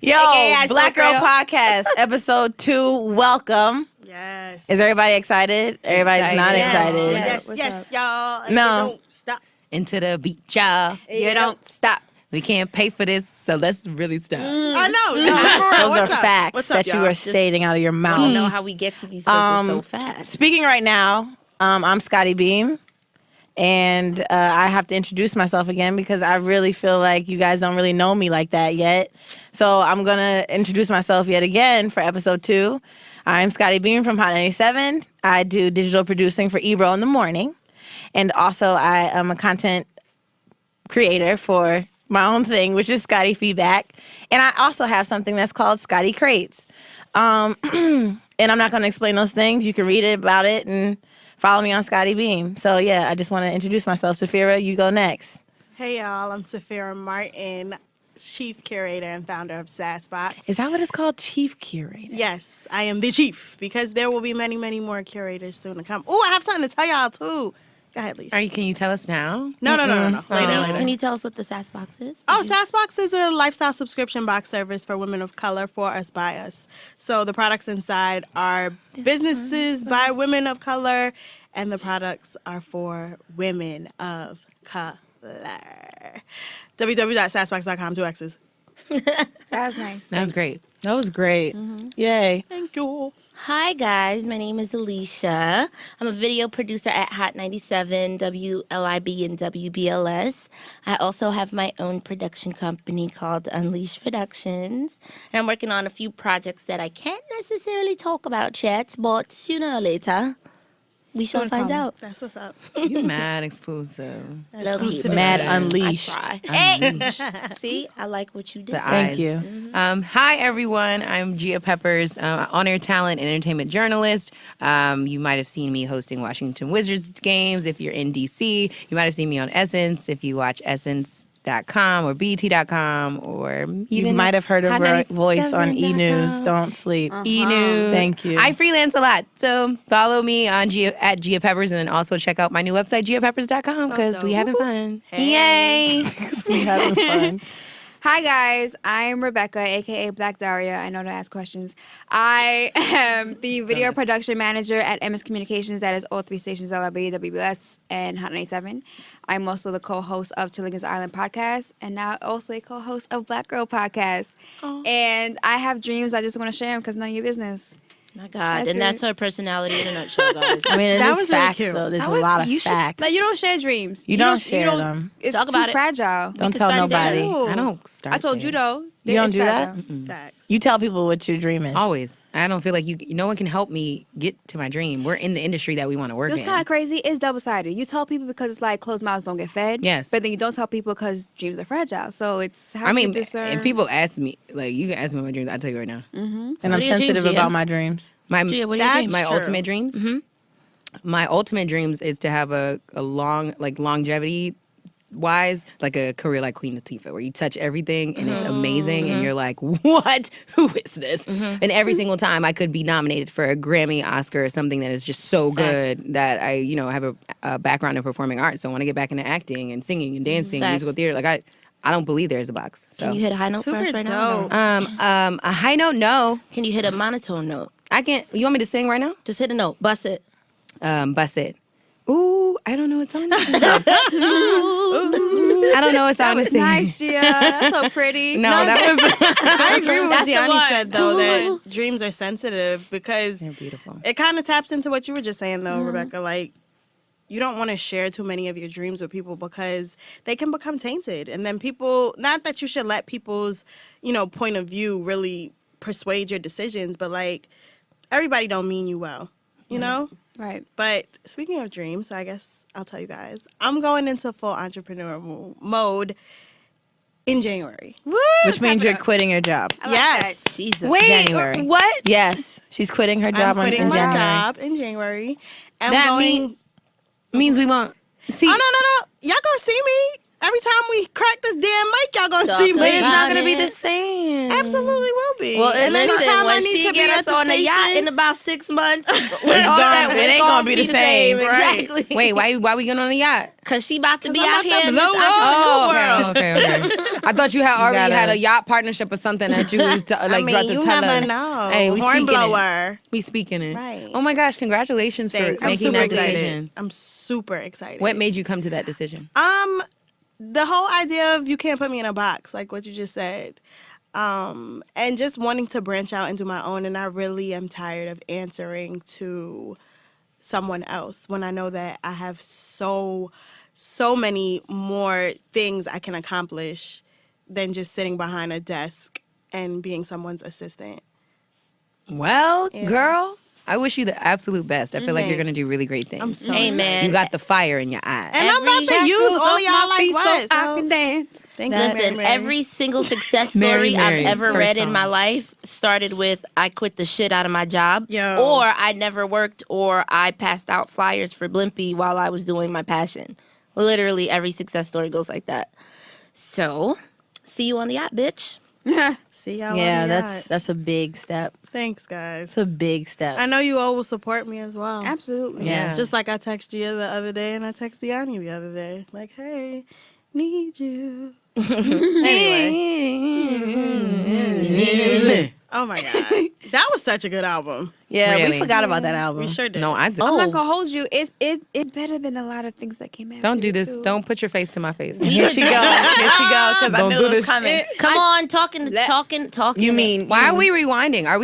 Yo, Black Girl Podcast, episode 2. Welcome. Yes. Is everybody excited? Everybody's not excited. Yes, y'all. And No. Don't stop. Into the beat, y'all. Hey, You don't stop. We can't pay for this, so let's really stop. I know. No, for real. Those What's are up? facts What's up, that you y'all? are stating out of your I mouth. don't know how we get to these places so fast. Speaking right now, I'm Scotty Beam, and I have to introduce myself again because I really feel like you guys don't really know me like that yet. So I'm going to introduce myself yet again for episode 2. I'm Scotty Beam from Hot 97. I do digital producing for Ebro in the morning, and also I am a content creator for my own thing, which is Scotty Feedback. And I also have something that's called Scotty Crates. And I'm not going to explain those things. You can read it about it and follow me on Scotty Beam. So, yeah, I just want to introduce myself. Safira, you go next. Hey, y'all. I'm Safira Martin, Chief Curator and founder of SassBox. Is that what it's called? Chief Curator? Yes, I am the chief because there will be many, many more curators soon to come. Oh, I have something to tell y'all, too. Go ahead, Leisha. Can you tell us now? No. Later. Can you tell us what the SassBox is? Oh, SassBox is a lifestyle subscription box service for women of color, for us, by us. So the products inside are businesses by women of color, and the products are for women of color. www.sassbox.com, 2 X's. That was nice. That was great. That was great. Yay. Thank you. Hi, guys. My name is Alicia. I'm a video producer at Hot 97, WLIB, and WBLS. I also have my own production company called Unleash Productions. And I'm working on a few projects that I can't necessarily talk about yet, but sooner or later, we shall find out. That's what's up. You mad exclusive. Mad Unleashed. I try. Hey, see, I like what you did. The Thank eyes. you. Hi, everyone. I'm Gia Peppers, on-air talent and entertainment journalist. You might have seen me hosting Washington Wizards games if you're in D.C. You might have seen me on Essence if you watch Essence.com or BT.com or even You might have heard a voice on E-News. Don't sleep. E-News. Thank you. I freelance a lot, so follow me on at Gia Peppers, and then also check out my new website, giapeppers.com, because we having fun. Hey. Yay! We having fun. Hi, guys. I'm Rebecca, a.k.a. Black Daria. I know to ask questions. I am the video production manager at MS Communications. That is all 3 stations, LIB, WBLS, and Hot 97. I'm also the co-host of Chillinghurst Island podcast, and now also a co-host of Black Girl Podcast. And I have dreams. I just want to share them because none of your business. My God. That's That's her personality in a nutshell, guys. I mean, That it is was really facts, cute. though. There's a lot of facts. Like, you don't share dreams. You don't share them. It's Talk too about it. fragile. Don't can tell start nobody. there. I don't start I told you, there. though. You don't it's do that? fragile. Facts. You tell people what you're dreaming. Always. I don't feel like no one can help me get to my dream. We're in the industry that we want to work What's in. kind of crazy is double-sided. You tell people because it's like closed mouths don't get fed. Yes. But then you don't tell people because dreams are fragile. So it's how I mean, you discern. and people ask me, like, you can ask me my dreams. I'll tell you right now. And What I'm are your sensitive dreams, Gia? about my dreams. My Gia, what are your That's dreams? my true. ultimate dreams. My ultimate dreams is to have a long, like, longevity wise, like a career like Queen Latifah, where you touch everything and it's amazing and you're like, what? Who is this? And every single time I could be nominated for a Grammy, Oscar, or something that is just so good that I, have a background in performing arts. So I want to get back into acting and singing and dancing, Facts. musical theater. Like I don't believe there's a box. So Can you hit a high note Super for us right dope. now? a high note, no. Can you hit a monotone note? I can't. You want me to sing right now? Just hit a note. Bust it. Bust it. Ooh, I don't know what song to sing. I don't know what song to sing. Nice, Gia. That's so pretty. No, that was. I agree with what That's the Deani one. said, though, that dreams are sensitive because They're beautiful. it kind of taps into what you were just saying, though, Rebecca. Like, you don't want to share too many of your dreams with people because they can become tainted. And then people, not that you should let people's, point of view really persuade your decisions, but, like, everybody don't mean you well, you know? Right. But speaking of dreams, I guess I'll tell you guys, I'm going into full entrepreneur mode in January. Woo, Which means clap it you're up. quitting your job. I like Yes. that. Jesus. Wait, January. what? Yes, she's quitting her job I'm quitting in my January. job in January. And That going, means we won't see. Oh, no. Y'all gonna see me. every time we crack this damn mic, y'all gonna see Talk me. It's about not gonna be it. the same. Absolutely will be. Well, and listen, anytime I when need she to be get at us the on a yacht station, in about 6 months, It ain't gonna be the same. Right. Exactly. Wait, why we going on a yacht? Cause she about to be I'm out about to here in this blow up. entrepreneur world. okay. I thought you had already gotta- had a yacht partnership or something that you was like I mean, about to you tell never us. know. Hey, we speaking it. Hornblower. We speaking it. Right. Oh my gosh! Congratulations Thanks. for I'm making super that excited. decision. I'm super excited. What made you come to that decision? The whole idea of you can't put me in a box, like what you just said. And just wanting to branch out and do my own. And I really am tired of answering to someone else when I know that I have so many more things I can accomplish than just sitting behind a desk and being someone's assistant. Well, Yeah. girl, I wish you the absolute best. I feel like you're gonna Thanks. do really great things. I'm so Amen. excited. You got the fire in your eyes. And I'm about to Every- use all of y'all like what? I So, can dance. thank you, Listen, Mary. every single success Mary, story Mary, I've ever first read in song. my life started with I quit the shit out of my job, Yo. or I never worked, or I passed out flyers for Blimpie while I was doing my passion. Literally, every success story goes like that. So, see you on the yacht, bitch. See y'all. Yeah, on the yacht. that's a big step. Thanks, guys. It's a big step. I know you all will support me as well. Absolutely. Yeah. Just like I texted you the other day and I texted Yanni the other day. Like, hey, need you. Anyway. Oh my God. That was such a good album. Yeah, Really? we forgot about that album. We sure did. No, I did. I'm not gonna hold you. It's better than a lot of things that came out. Don't do this. Don't put your face to my face. Here she go. Here she go. Because I Don't knew do it was this coming. Come on, talking. You mean Why are we rewinding? Are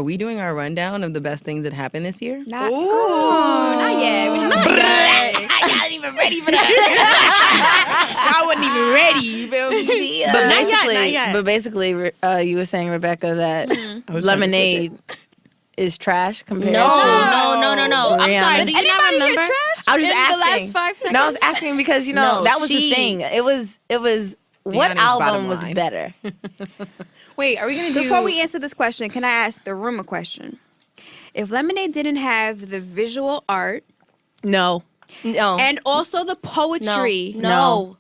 we doing our rundown of the best things that happened this year? Not, not yet. We not I wasn't even ready for that. I wasn't even ready. You feel me? But Not yet, basically, not yet. you were saying, Rebecca, that was Lemonade is trash compared No, to no. I'm sorry. Rihanna's. Do you not Anybody get remember? trashed I was just in asking. the last 5 seconds? No, I was asking because No, that was the she- thing. It was what Deanna's bottom album was line. better? Wait, are we gonna do? Before we answer this question, can I ask the room a question? If Lemonade didn't have the visual art No. No. and also the poetry No.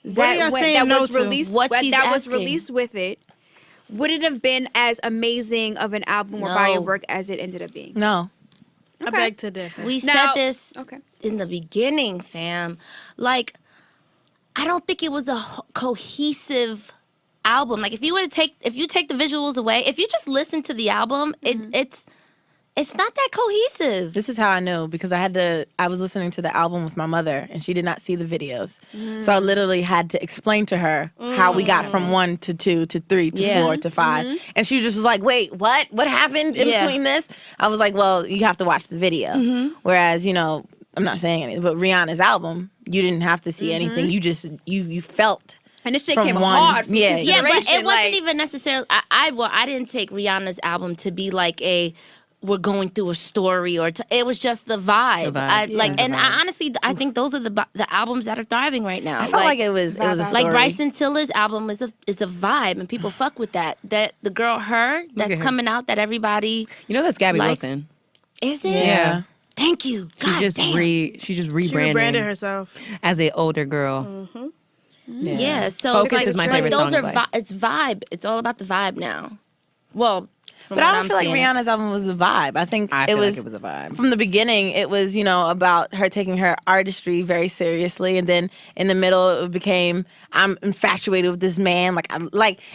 What are y'all saying that no was to? released, What she's that was asking. released with it, would it have been as amazing of an album or body of No. work as it ended up being? No. I beg to differ. We Now- said this Okay. in the beginning, fam. Like, I don't think it was a cohesive album. Like, if you take the visuals away, if you just listen to the album, it's not that cohesive. This is how I knew because I was listening to the album with my mother and she did not see the videos. So I literally had to explain to her how we got from 1 to 2 to 3 to Yeah. 4 to 5. And she just was like, wait, what? What happened in Yeah. between this? I was like, well, you have to watch the video. Whereas, I'm not saying anything, but Rihanna's album, you didn't have to see anything. You just, you felt. And this shit From came one- hard from yeah. Yeah, but it consideration, wasn't like- even necessarily. I didn't take Rihanna's album to be like we're going through a story it was just the vibe. The vibe. Yeah. Like, It's a and vibe. I honestly, I think those are the albums that are thriving right now. I felt like it was a story. Like Bryson Tiller's album is a vibe, and people fuck with that. That the girl her that's at her. coming out that everybody You know that's Gabby likes- Wilson. is it. Yeah. Thank you. She God just damn. she just She rebranded rebranded herself. as an older girl. Yeah. So Focus like, is my but favorite those song are of life. it's vibe. It's all about the vibe now. Well, from But I what don't I'm feel like seeing. Rihanna's album was the vibe. I think I it feel was like it was a vibe. from the beginning. It was about her taking her artistry very seriously, and then in the middle it became I'm infatuated with this man.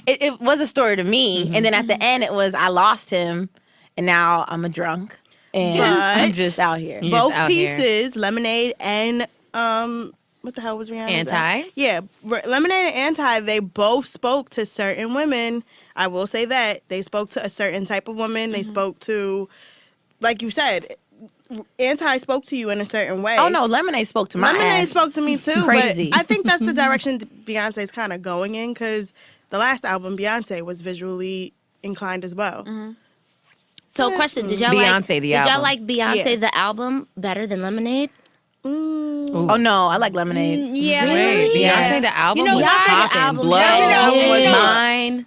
It was a story to me, and then at the end it was I lost him, and now I'm a drunk and I'm But- just out here. You just Both out here. pieces, Lemonade and what the hell was Rihanna's? Anti? Yeah, Lemonade and Anti. They both spoke to certain women. I will say that they spoke to a certain type of woman. They spoke to, like you said, Anti spoke to you in a certain way. Oh no, Lemonade spoke to my Lemonade ass. spoke to me too. Crazy. But I think that's the direction Beyonce's kind of going in because the last album, Beyonce, was visually inclined as well. So, question: Did y'all Beyonce, the Did y'all album. like Beyonce Yeah. the album better than Lemonade? Oh no, I like Lemonade. Yeah, Wait, yeah. Beyonce the album You know was why? popping. The album- Blow Beyonce the album was was hot. mine.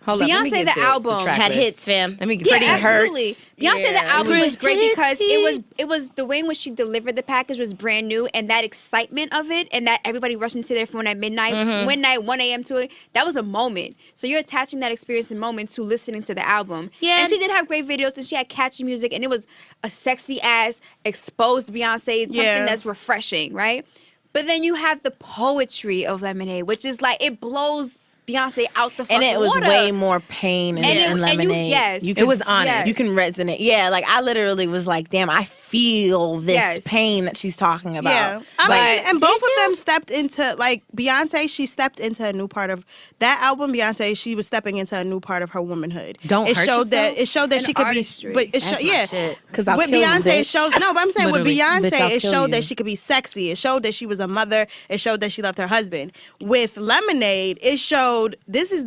Hold up, let me Beyonce, get the album, track Had list. hits, fam. Let me get Yeah, Pretty absolutely. Hurts. Beyonce, the album was great Pretty because it was the way in which she delivered the package was brand new, and that excitement of it, and that everybody rushing to their phone at midnight, 1 a.m. to it, that was a moment. So you're attaching that experience and moment to listening to the album. Yeah. And she did have great videos, and she had catchy music, and it was a sexy ass exposed Beyonce, something that's refreshing, right? But then you have the poetry of Lemonade, which is like it blows Beyonce out the fucking And it was water. way more pain in Lemonade. It was honest. Yes. You can resonate. Yeah, like I literally was like, damn, I feel this Yes. pain that she's talking about. Yeah, I mean, and both of them stepped into, like, Beyonce. She stepped into a new part of that album. Beyonce, she was stepping into a new part of her womanhood. Don't it hurt showed that yourself? it showed that And she could artistry. be, but it That's showed my shit. 'Cause I'll with kill you, Beyonce, it bitch. showed no, but I'm saying with Literally, bitch, Beyonce, I'll it kill showed you. that she could be sexy. It showed that she was a mother. It showed that she loved her husband. With Lemonade, it showed these are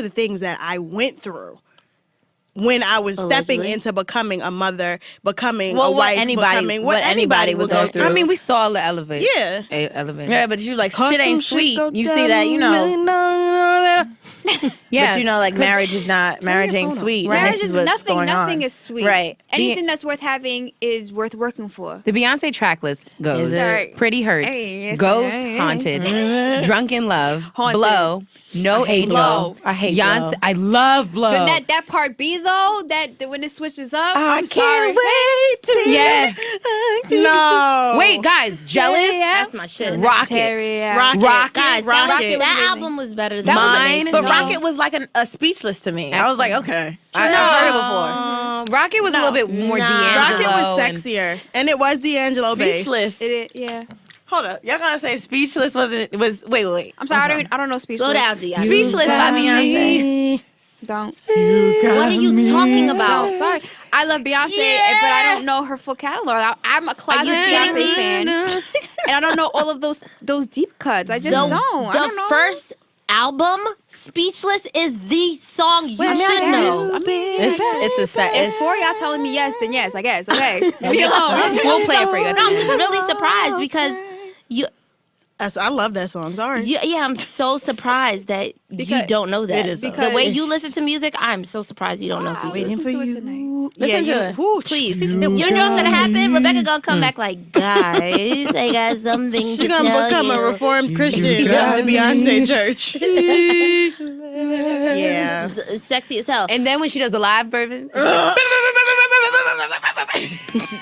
the things that I went through when I was stepping Allegedly. into becoming a mother, becoming Well, a what wife, anybody- becoming what anybody would go through. I mean, we saw the elevator. Yeah. Elevator. Yeah, but you like Cause shit ain't some sweet. go You see that, you know. down. Yeah. But you know, like marriage ain't phone sweet. off. and Marriage this is what's nothing. going Nothing on. is sweet. Right. Anything that's worth having is worth working for. The Beyonce track list goes Is it? Right. Pretty Hurts, Hey, Ghost hey, Haunted, Drunken Love, Haunted. Blow, No hate Angel. Blow. I hate Blow. I love Blow. But that part B though, that when it switches up, I I'm can't sorry. wait to Yes. No. Wait, guys, Jealous? That's my shit. Rocket. Rocket. Guys, Rocket. that album was better than That was Mine. but No. Rocket was like a speechless to me. I was like, okay, I've heard it before. Rocket was a little bit more Nah. D'Angelo. Rocket was and- sexier, and it was D'Angelo based. Speechless. Yeah. Hold up, y'all gonna say speechless was wait. I'm sorry. I don't know speechless. Slow down, Zia. Speechless by Beyonce. Don't. What are you talking Don't. about? Sorry. I love Beyonce, but I don't know her full catalog. I'm a closet kidding Beyonce me? fan, and I don't know all of those deep cuts. I just don't. I don't know. First album, Speechless, is the song you I mean, I should guess. know. I mean, It's a set. if four of y'all telling me yes, then yes, I guess. Okay, leave me alone. We'll play it for you. No, I'm just really surprised because you. I love that song. Sorry. Yeah, I'm so surprised that you Because- don't know that. It is, though. The way Because- you listen to music, I'm so surprised you don't know Speechless. Waiting for Listen to it you. tonight. Listen to it. Whoo, Please. You know what's gonna happen? Rebecca gonna come back like, guys, I got something She to gonna tell become you. a reformed Christian of the Beyonce church. Yeah. It's sexy as hell. And then when she does the live version,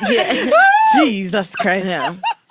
Yeah. Jesus Christ.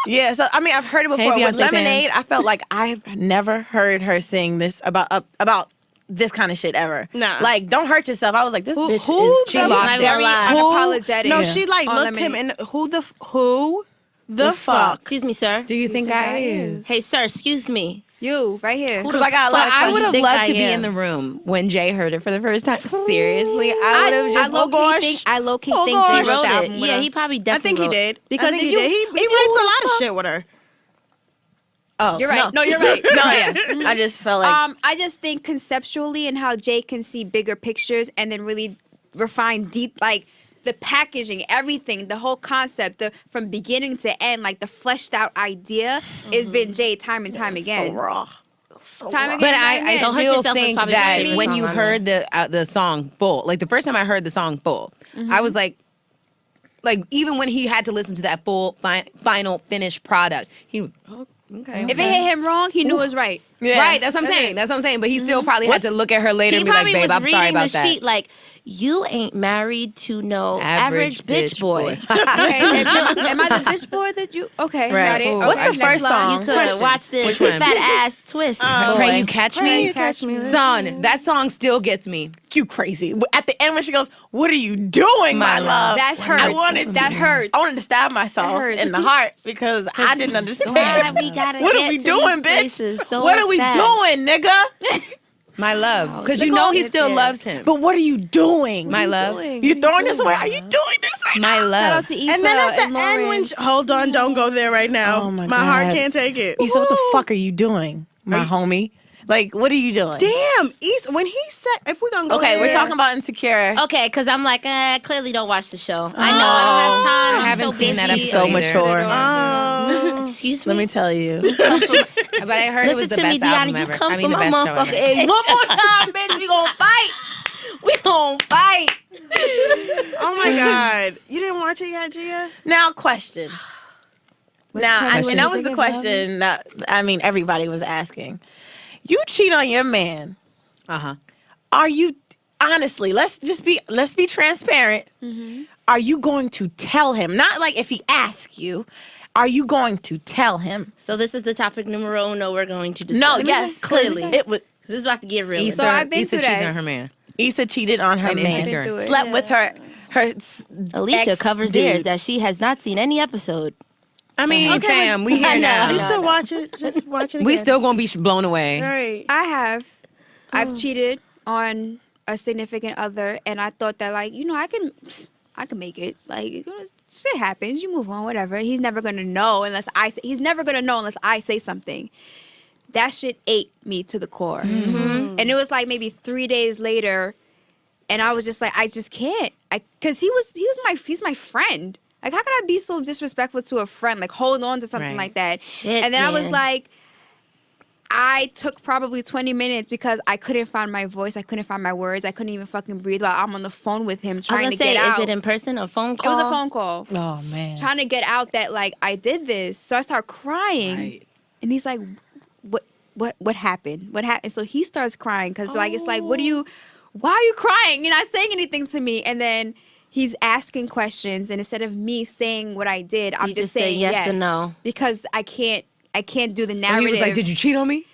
Yeah, so I mean, I've heard it before. Hey, With Beyonce Lemonade, fans. I felt like I've never heard her sing this about this kind of shit ever. Nah. Like, don't hurt yourself. I was like, this bitch Who is She the lost it. Very Who- unapologetic. No, she like on looked him Lemonade. in. Who the fuck? Excuse me, sir. do you think I is? Hey, sir, excuse me. You right here. Because I got a lot But of I questions. would have think loved I to be am. in the room when Jay heard it for the first time. Seriously, I would have just. I low key Oh, think gosh. Jay He wrote the wrote it. album with Yeah, her. he probably I definitely think he wrote. did. Because I think if he you- did. He if you writes a wanna lot of fuck- shit with her. Oh, You're right. No, you're right. No, yeah. I just felt like I just think conceptually and how Jay can see bigger pictures and then really refine deep, like the packaging, everything, the whole concept, from beginning to end, like the fleshed out idea, has been Jay time and time again. so raw. So Time raw. again. But I Don't Hurt still Yourself is think probably my that favorite when song you on heard the song full, like the first time I heard the song full, I was like even when he had to listen to that full final finished product, he was okay. If it hit him wrong, he knew it was right. Yeah. Right, that's what I'm saying. That's what I'm saying. But he still probably had to look at her later He and be like, probably "Babe, was I'm reading sorry about the that." sheet like, you ain't married to no average bitch boy. Okay, am I the bitch boy that you? Okay, Right. got it. Ooh. Okay, What's the next first line. song? You could Question. watch this Which one? fat ass twist. Pray boy. you catch Pray me, you catch me. son. That song still gets me. You crazy. At the end when she goes, "What are you doing, my love?" That hurts. I wanted That hurts. I wanted to stab myself That hurts. in the heart because I didn't understand. Why we gotta What get are we to doing, these bitch? places so What are we fast? doing, nigga? My love, because you Nicole know he is still there. loves him. But what are you doing? My love, You throwing this away? Are you doing this right now? my Shout love. out to Issa And then at the end, when Lawrence. hold on, don't go there right now. Oh, my heart God. can't take it. Issa, what the fuck are you doing, my homie? Like, what are you doing? Damn, Issa, when he said, if we're gonna go Okay, there, we're talking about Insecure. Okay, because I'm like, clearly don't watch the show. I know, I don't have time. I'm I haven't so seen that busy. episode So either. mature. Excuse me. Let me tell you. But I heard it was Listen the to me, best album Diana. You ever. come I mean, from the my best show motherfucking ever. age. One more time, bitch. We gonna fight. watch it yet, Gia? Now, question. Now, I mean, that was the Question. question that, I mean, everybody was asking. You cheat on your man. Uh-huh. Are you, honestly, let's be transparent. Are you going to tell him? Not like if he asks you. Are you going to tell him? So this is the topic numero uno we're going to discuss. No, yes, clearly. it was. This is about to get real. Issa, So I've been Issa through cheated that. on her man. Issa cheated on her And man. insecure. Been through it. Slept with her Alicia covers ex-dude. theirs as she has not seen any episode. I mean, Okay, fam, we I here know. now. You still watch it? Just watch it again. We still gonna be blown away. All right. I have. I've cheated on a significant other, and I thought that, like, I can make it. Like, shit happens. You move on, whatever. He's never gonna know unless I say. He's never gonna know unless I say something. That shit ate me to the core. And it was like maybe 3 days later, and I was just like, I just can't. Cause he's my friend. Like, how could I be so disrespectful to a friend? Like, hold on to something Right. like that. Shit, and then I was man. like, I took probably 20 minutes because I couldn't find my voice. I couldn't find my words. I couldn't even fucking breathe while I'm on the phone with him I was trying gonna to say, get out. is it in person or phone It call? was a phone call. Oh man. Trying to get out that, like, I did this. So I start crying. Right. And he's like, what happened? What happened? So he starts crying because, like, it's like, why are you crying? You're not saying anything to me. And then he's asking questions. And instead of me saying what I did, I'm You just just say saying yes yes. or no. Because I can't do the So narrative. he was like, "Did you cheat on me?"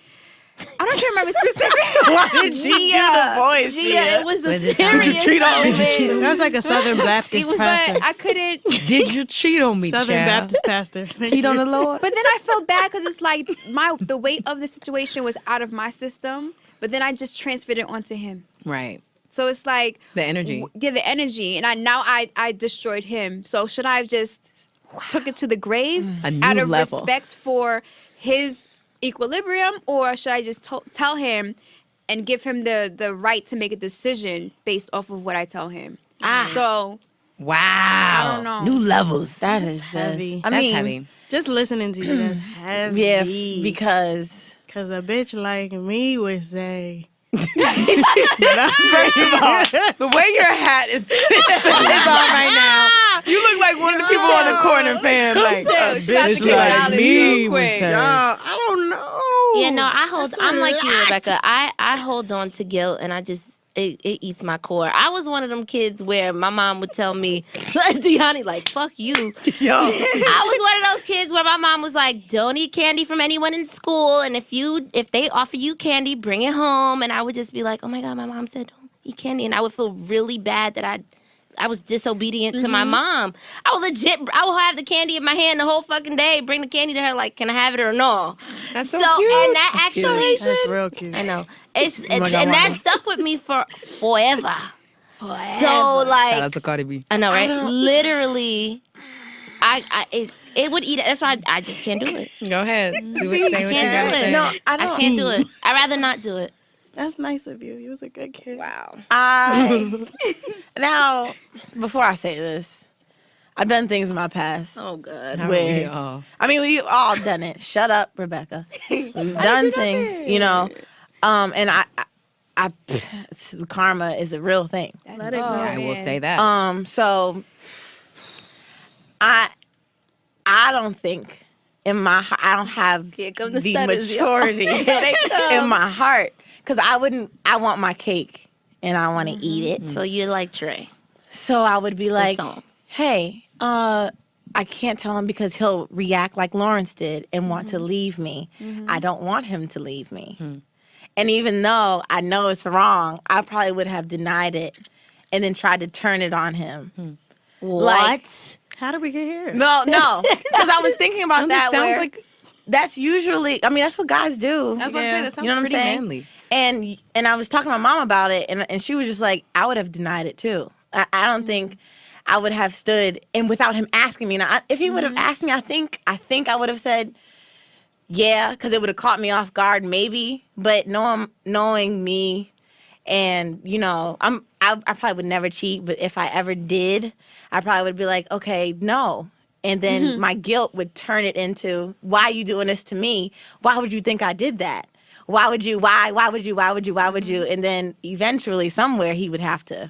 I don't remember specifically. Why did she do the voice? Gia, it was the Was it- serious Did you cheat on me? moment. Did you That was like a Southern It Baptist was pastor. like I couldn't. Did you cheat on me, Southern child? Baptist pastor. Cheat on the Lord? But then I felt bad because it's like the weight of the situation was out of my system. But then I just transferred it onto him. Right. So it's like The energy. the energy, and I destroyed him. So should I have just took it to the grave A new out of level. respect for his equilibrium, or should I just tell him and give him the right to make a decision based off of what I tell him? So Wow. I don't know. New levels. That is heavy. I That's mean, heavy. Just listening to you, that's heavy. yeah, because Because a bitch like me would say, The way your hat is on right now, you look like one of the people on the corner, fam. Like, Chill, she about to bitch get like silent me real would quick. say. I don't know. Yeah, no, I'm like you, Rebecca. I hold on to guilt, and it eats my core. I was one of them kids where my mom would tell me, Deani, like, fuck you. yo, I was one of those kids where my mom was like, don't eat candy from anyone in school, and if they offer you candy, bring it home. And I would just be like, oh my God, my mom said don't eat candy. And I would feel really bad that I was disobedient to my mom. I will have the candy in my hand the whole fucking day, bring the candy to her, like, can I have it or no? That's so So, cute. and that actually, That's real cute. I know. It's my God, and that Mama. stuck with me for forever. So Shout like out to Cardi B. I know, right? Literally, it would eat. That's why I just can't do it. Go ahead. Say what you Can't gotta do it. say. no, I I don't. can't do it. I'd rather not do it. That's nice of you. You was a good kid. Wow. Now, before I say this, I've done things in my past. Oh God. How Where- we all- I mean, we've all done it. Shut up, Rebecca. We've done things, you know. And I karma is a real thing. Let it go. I will say that. So I don't think in my heart, I don't have Here come the the stutters, yo. maturity Here they come. in my heart because I want my cake and I want to eat it. So you're like Trey. So I would be like, song. hey, I can't tell him because he'll react like Lawrence did and want to leave me. I don't want him to leave me. And even though I know it's wrong, I probably would have denied it and then tried to turn it on him. What? How did we get here? No, because I was thinking about that. sounds where like that's usually, I mean, that's what guys do. I was about to say that sounds You know what I'm pretty saying? manly. And I was talking to my mom about it, and she was just like, I would have denied it too. I don't think I would have stood, and without him asking me. Now, if he would have asked me, I think I would have said, yeah, because it would have caught me off guard, maybe. But knowing me, and you know, I probably would never cheat. But if I ever did, I probably would be like, okay, no. And then my guilt would turn it into, why are you doing this to me? Why would you think I did that? Why would you? Why would you? And then eventually, somewhere, he would have to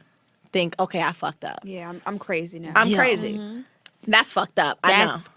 think, okay, I fucked up. Yeah, I'm crazy now. I'm Yeah. crazy. That's fucked up. I know. That's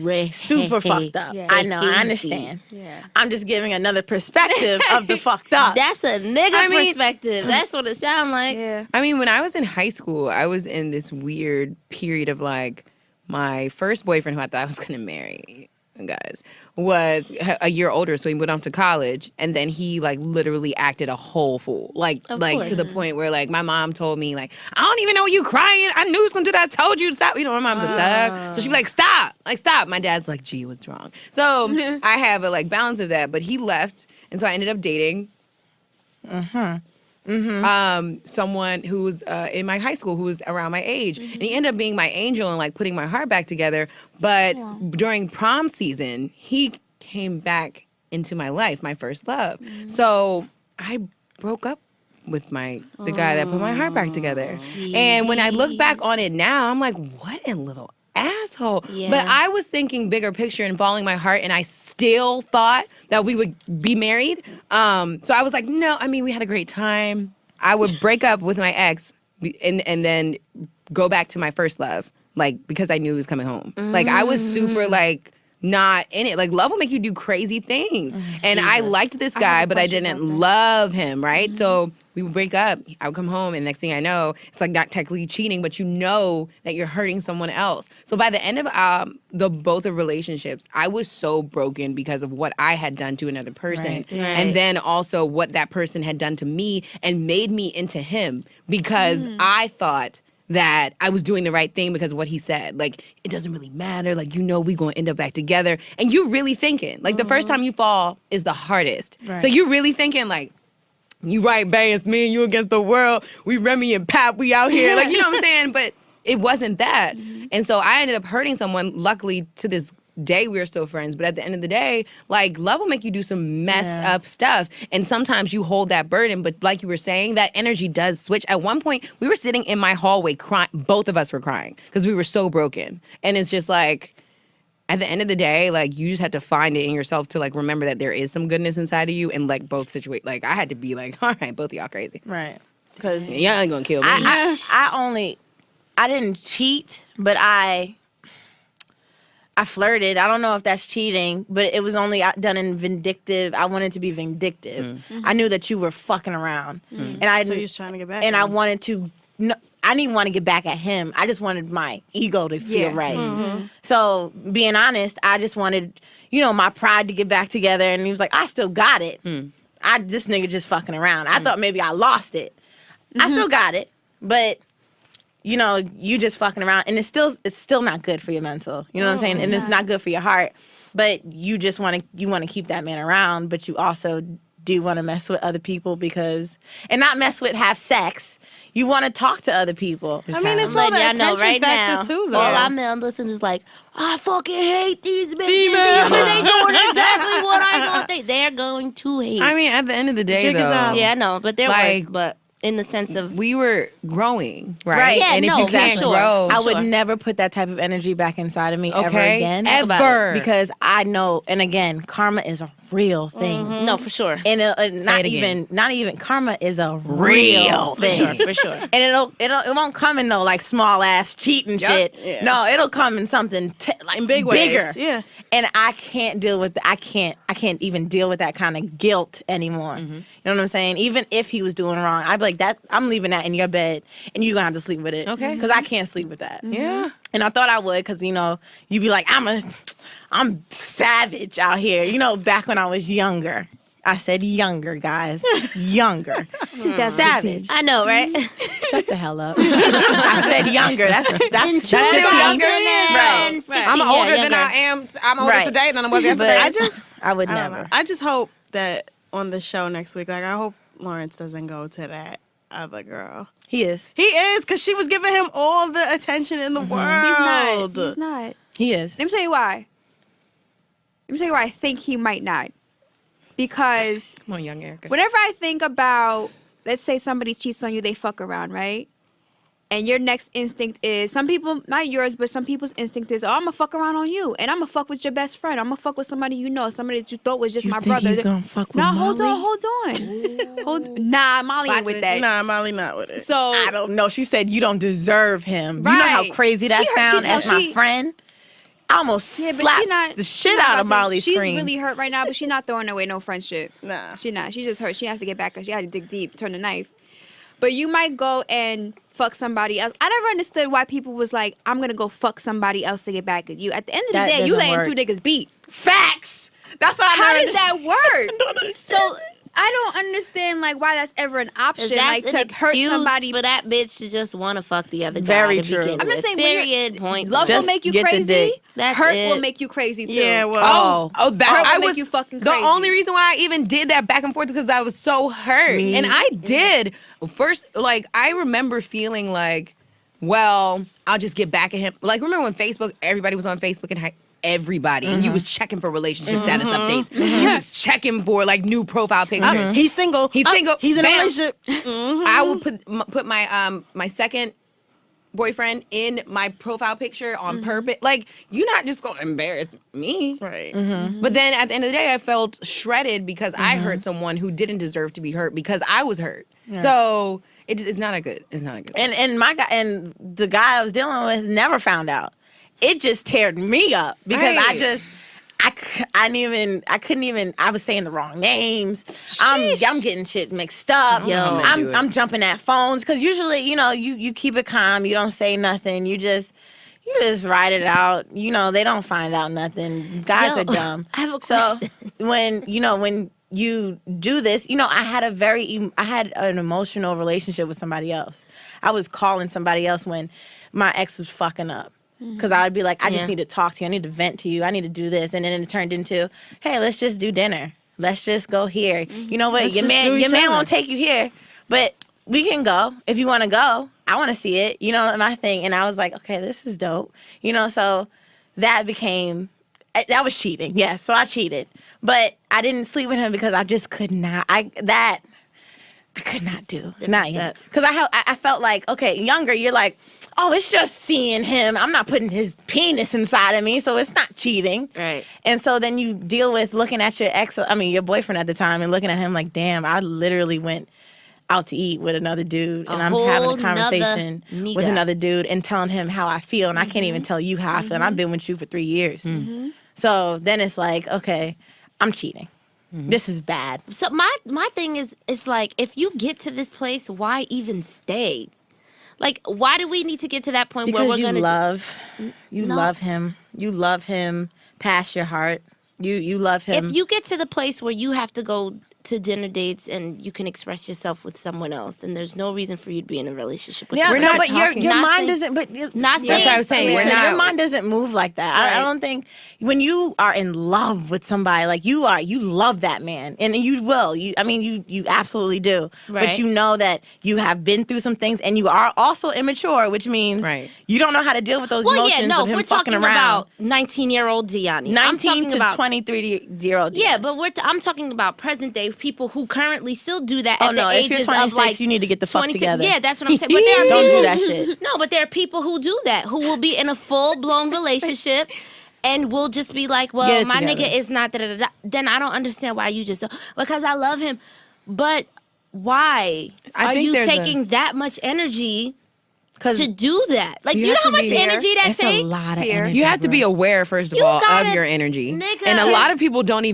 crazy. Super fucked up. Yeah. I know. I Crazy. understand. yeah. I'm just giving another perspective of the fucked up. That's a nigga I mean- perspective. That's what it sounds like. Yeah. I mean, when I was in high school, I was in this weird period of like my first boyfriend who I thought I was going to marry, guys, was a year older, so he went off to college, and then he like literally acted a whole fool, like Of to the course. point where like my mom told me like, I don't even know you crying. I knew he was gonna do that. I told you to stop. You know, my mom's a thug, so she'd be like, stop. My dad's like, gee, what's wrong? So I have a like balance of that, but he left, and so I ended up dating. Someone who was in my high school who was around my age. And he ended up being my angel and like putting my heart back together. But during prom season, he came back into my life, my first love. So I broke up with the guy that put my heart back together. And when I look back on it now, I'm like, what a little asshole. Yeah. But I was thinking bigger picture and following my heart, and I still thought that we would be married. So I was like, no, I mean, we had a great time. I would break up with my ex and then go back to my first love, like, because I knew he was coming home. Like, I was super, like, not in it. Like, love will make you do crazy things. And I liked this guy, but I didn't love him, right? So we would break up. I would come home, and next thing I know, it's like not technically cheating, but you know that you're hurting someone else. So by the end of both of relationships, I was so broken because of what I had done to another person, Right. and then also what that person had done to me and made me into him because I thought that I was doing the right thing because of what he said. Like, it doesn't really matter. Like, you know, we going to end up back together. And you really thinking. Like, the first time you fall is the hardest. Right. So you really thinking, like, you right, bae, it's me and you against the world. We Remy and Pap, we out here. Like, you know what I'm saying? But it wasn't that. And so I ended up hurting someone. Luckily, to this day, we're still friends. But at the end of the day, like, love will make you do some messed up stuff. And sometimes you hold that burden. But like you were saying, that energy does switch. At one point, we were sitting in my hallway crying. Both of us were crying because we were so broken. And it's just like, at the end of the day, like, you just have to find it in yourself to, like, remember that there is some goodness inside of you and, like, both situate. Like, I had to be like, all right, both of y'all crazy. Right. Because Y'all ain't gonna kill me. I didn't cheat, but I flirted. I don't know if that's cheating, but it was only done in vindictive. I wanted to be vindictive. I knew that you were fucking around, and I So you was trying to get back. and at I him. wanted to. No, I didn't want to get back at him. I just wanted my ego to feel Yeah. right. So being honest, I just wanted, my pride to get back together. And he was like, I still got it. This nigga just fucking around. I thought maybe I lost it. I still got it, but you just fucking around, and it's still not good for your mental. You know what I'm saying? And it's not good for your heart. But you just want to keep that man around, but you also do want to mess with other people and not mess with, have sex. You want to talk to other people. I mean, it's I'm all the letting y'all know attention right factor now. too, though. All our male listeners is like, I fucking hate these bitches. They doing exactly what I thought they're going to hate. I mean, at the end of the day, Jig is though, out. yeah, I know, but they're Like- worse. But in the sense of we were growing, right? Right. Yeah, and if no, you for can't sure. grow, I would Sure. never put that type of energy back inside of me ever okay, again. about ever, Because I know, and again, karma is a real thing. no, for sure, And it again. not even karma is a real thing. for sure. And it won't come in no like small ass cheating shit. Yeah. No, it'll come in something like In big ways, bigger. yeah. And I can't deal with I can't even deal with that kind of guilt anymore. You know what I'm saying? Even if he was doing wrong, I'd be like, that I'm leaving that in your bed, and you're gonna have to sleep with it. Okay. Because I can't sleep with that. yeah. And I thought I would, because you'd be like, I'm savage out here. Back when I was younger. I said younger, guys. Younger. Savage. I know, right? Shut the hell up. I said younger. That's In still younger. 2015, Right. I'm yeah, older than younger. I am. I'm older Right. today than I was yesterday. But I would I don't never. know. I just hope that on the show next week, like, I hope Lawrence doesn't go to that other girl. He is. He is, because she was giving him all the attention in the world. He's not. He is. Let me tell you why. I think he might not. Because Come on, young Erica. whenever I think about, let's say somebody cheats on you, they fuck around, right? and your next instinct is, some people, not yours, but some people's instinct is, oh, I'm gonna fuck around on you, and I'm gonna fuck with your best friend. I'm gonna fuck with somebody you know, somebody that you thought was just my brother. He's gonna fuck with hold Molly? on. Nah, Molly ain't with that. Nah, Molly not with it. So I don't know. She said you don't deserve him. You know how Right. crazy that sounds as my friend? I almost yeah, but slapped she not the she shit not out about of to- Molly's She's screen. really hurt right now, but she's not throwing away no friendship. Nah. She not. She's just hurt. She has to get back. She had to dig deep, turn the knife. But you might go and fuck somebody else. I never understood why people was like, I'm gonna go fuck somebody else to get back at you. At the end of the That day, you doesn't letting work. two niggas beat. Facts. That's why I How never does that understood. work? I don't understand. So I don't understand like why that's ever an option. Like That's to an hurt excuse somebody. for that bitch to just want to fuck the other guy. Very to true. begin I'm just with. saying, when you're- Period. Point. Love Just will make you get the crazy. dick. That's Hurt it. will make you crazy too. Yeah, well, Oh, that Hurt will I make was you fucking the crazy. only reason why I even did that back and forth because I was so hurt, and I did first. Like I remember feeling like, well, I'll just get back at him. Like remember when Facebook, everybody was on Facebook and everybody, and you was checking for relationship status updates. You was checking for like new profile pictures. he's single. He's single. He's in a Bam. relationship. I will put my my second boyfriend in my profile picture on purpose. Like you're not just gonna embarrass me, Right. But then at the end of the day, I felt shredded because I hurt someone who didn't deserve to be hurt because I was hurt. So it's not a good. It's not a good. And my guy and the guy I was dealing with never found out. It just teared me up because Right. I couldn't even. I was saying the wrong names. I'm getting shit mixed up. Yo. I'm jumping at phones because usually you keep it calm. You don't say nothing. You just ride it out. They don't find out nothing. Guys Yo, are dumb. I have a so question. when you do this, I had an emotional relationship with somebody else. I was calling somebody else when my ex was fucking up. Because I would be like, I just Yeah. need to talk to you. I need to vent to you. I need to do this. And then it turned into, hey, let's just do dinner. Let's just go here. You know what? Let's Your just do man each other. won't take you here. But we can go. If you want to go, I want to see it. My thing. And I was like, okay, this is dope. So that that was cheating. Yes, so I cheated. But I didn't sleep with him because I just could not. I could not do. Not yet. step. Because I felt like, okay, younger, you're like, oh, it's just seeing him. I'm not putting his penis inside of me, so it's not cheating. Right. And so then you deal with looking at your boyfriend at the time and looking at him like, damn, I literally went out to eat with another dude and I'm having whole a conversation nother with nigga. another dude and telling him how I feel and I can't even tell you how I feel. And I've been with you for 3 years. So then it's like, okay, I'm cheating. This is bad. So my thing is, it's like, if you get to this place, why even stay? Like, why do we need to get to that point where Because we're you gonna No. love him. You love him past your heart. You love him. If you get to the place where you have to go to dinner dates and you can express yourself with someone else, then there's no reason for you to be in a relationship with yeah, them. no, not but your talking- your Not mind saying- doesn't. But Not That's saying- what I was saying. We're Alicia, not. your mind doesn't move like that. I Right. don't think when you are in love with somebody, like you love that man, and you will. You absolutely do. Right. But you know that you have been through some things, and you are also immature, which means Right. you don't know how to deal with those Well, emotions yeah, no, of him we're fucking talking around. about 19-year-old Diani. 19 to about 23-year-old. Yeah, but I'm talking about present day people who currently still do that. Oh, at no, the if ages you're of 26, like you need to get the fuck 26 together. Yeah, that's what I'm saying. But there are Don't people, do that shit. No, but there are people who do that, who will be in a full blown relationship. And we'll just be like, Get well, it my together. nigga is not da-da-da-da. Then I don't understand why you just don't. Because I love him. But why I are think you there's taking that much energy Because to do that? Like, You you know have how to much be- energy that it's takes? a lot of Fear. energy. You have to be bro. aware, first of You all, gotta- of your energy. Nigga, And a lot it's- of people aren't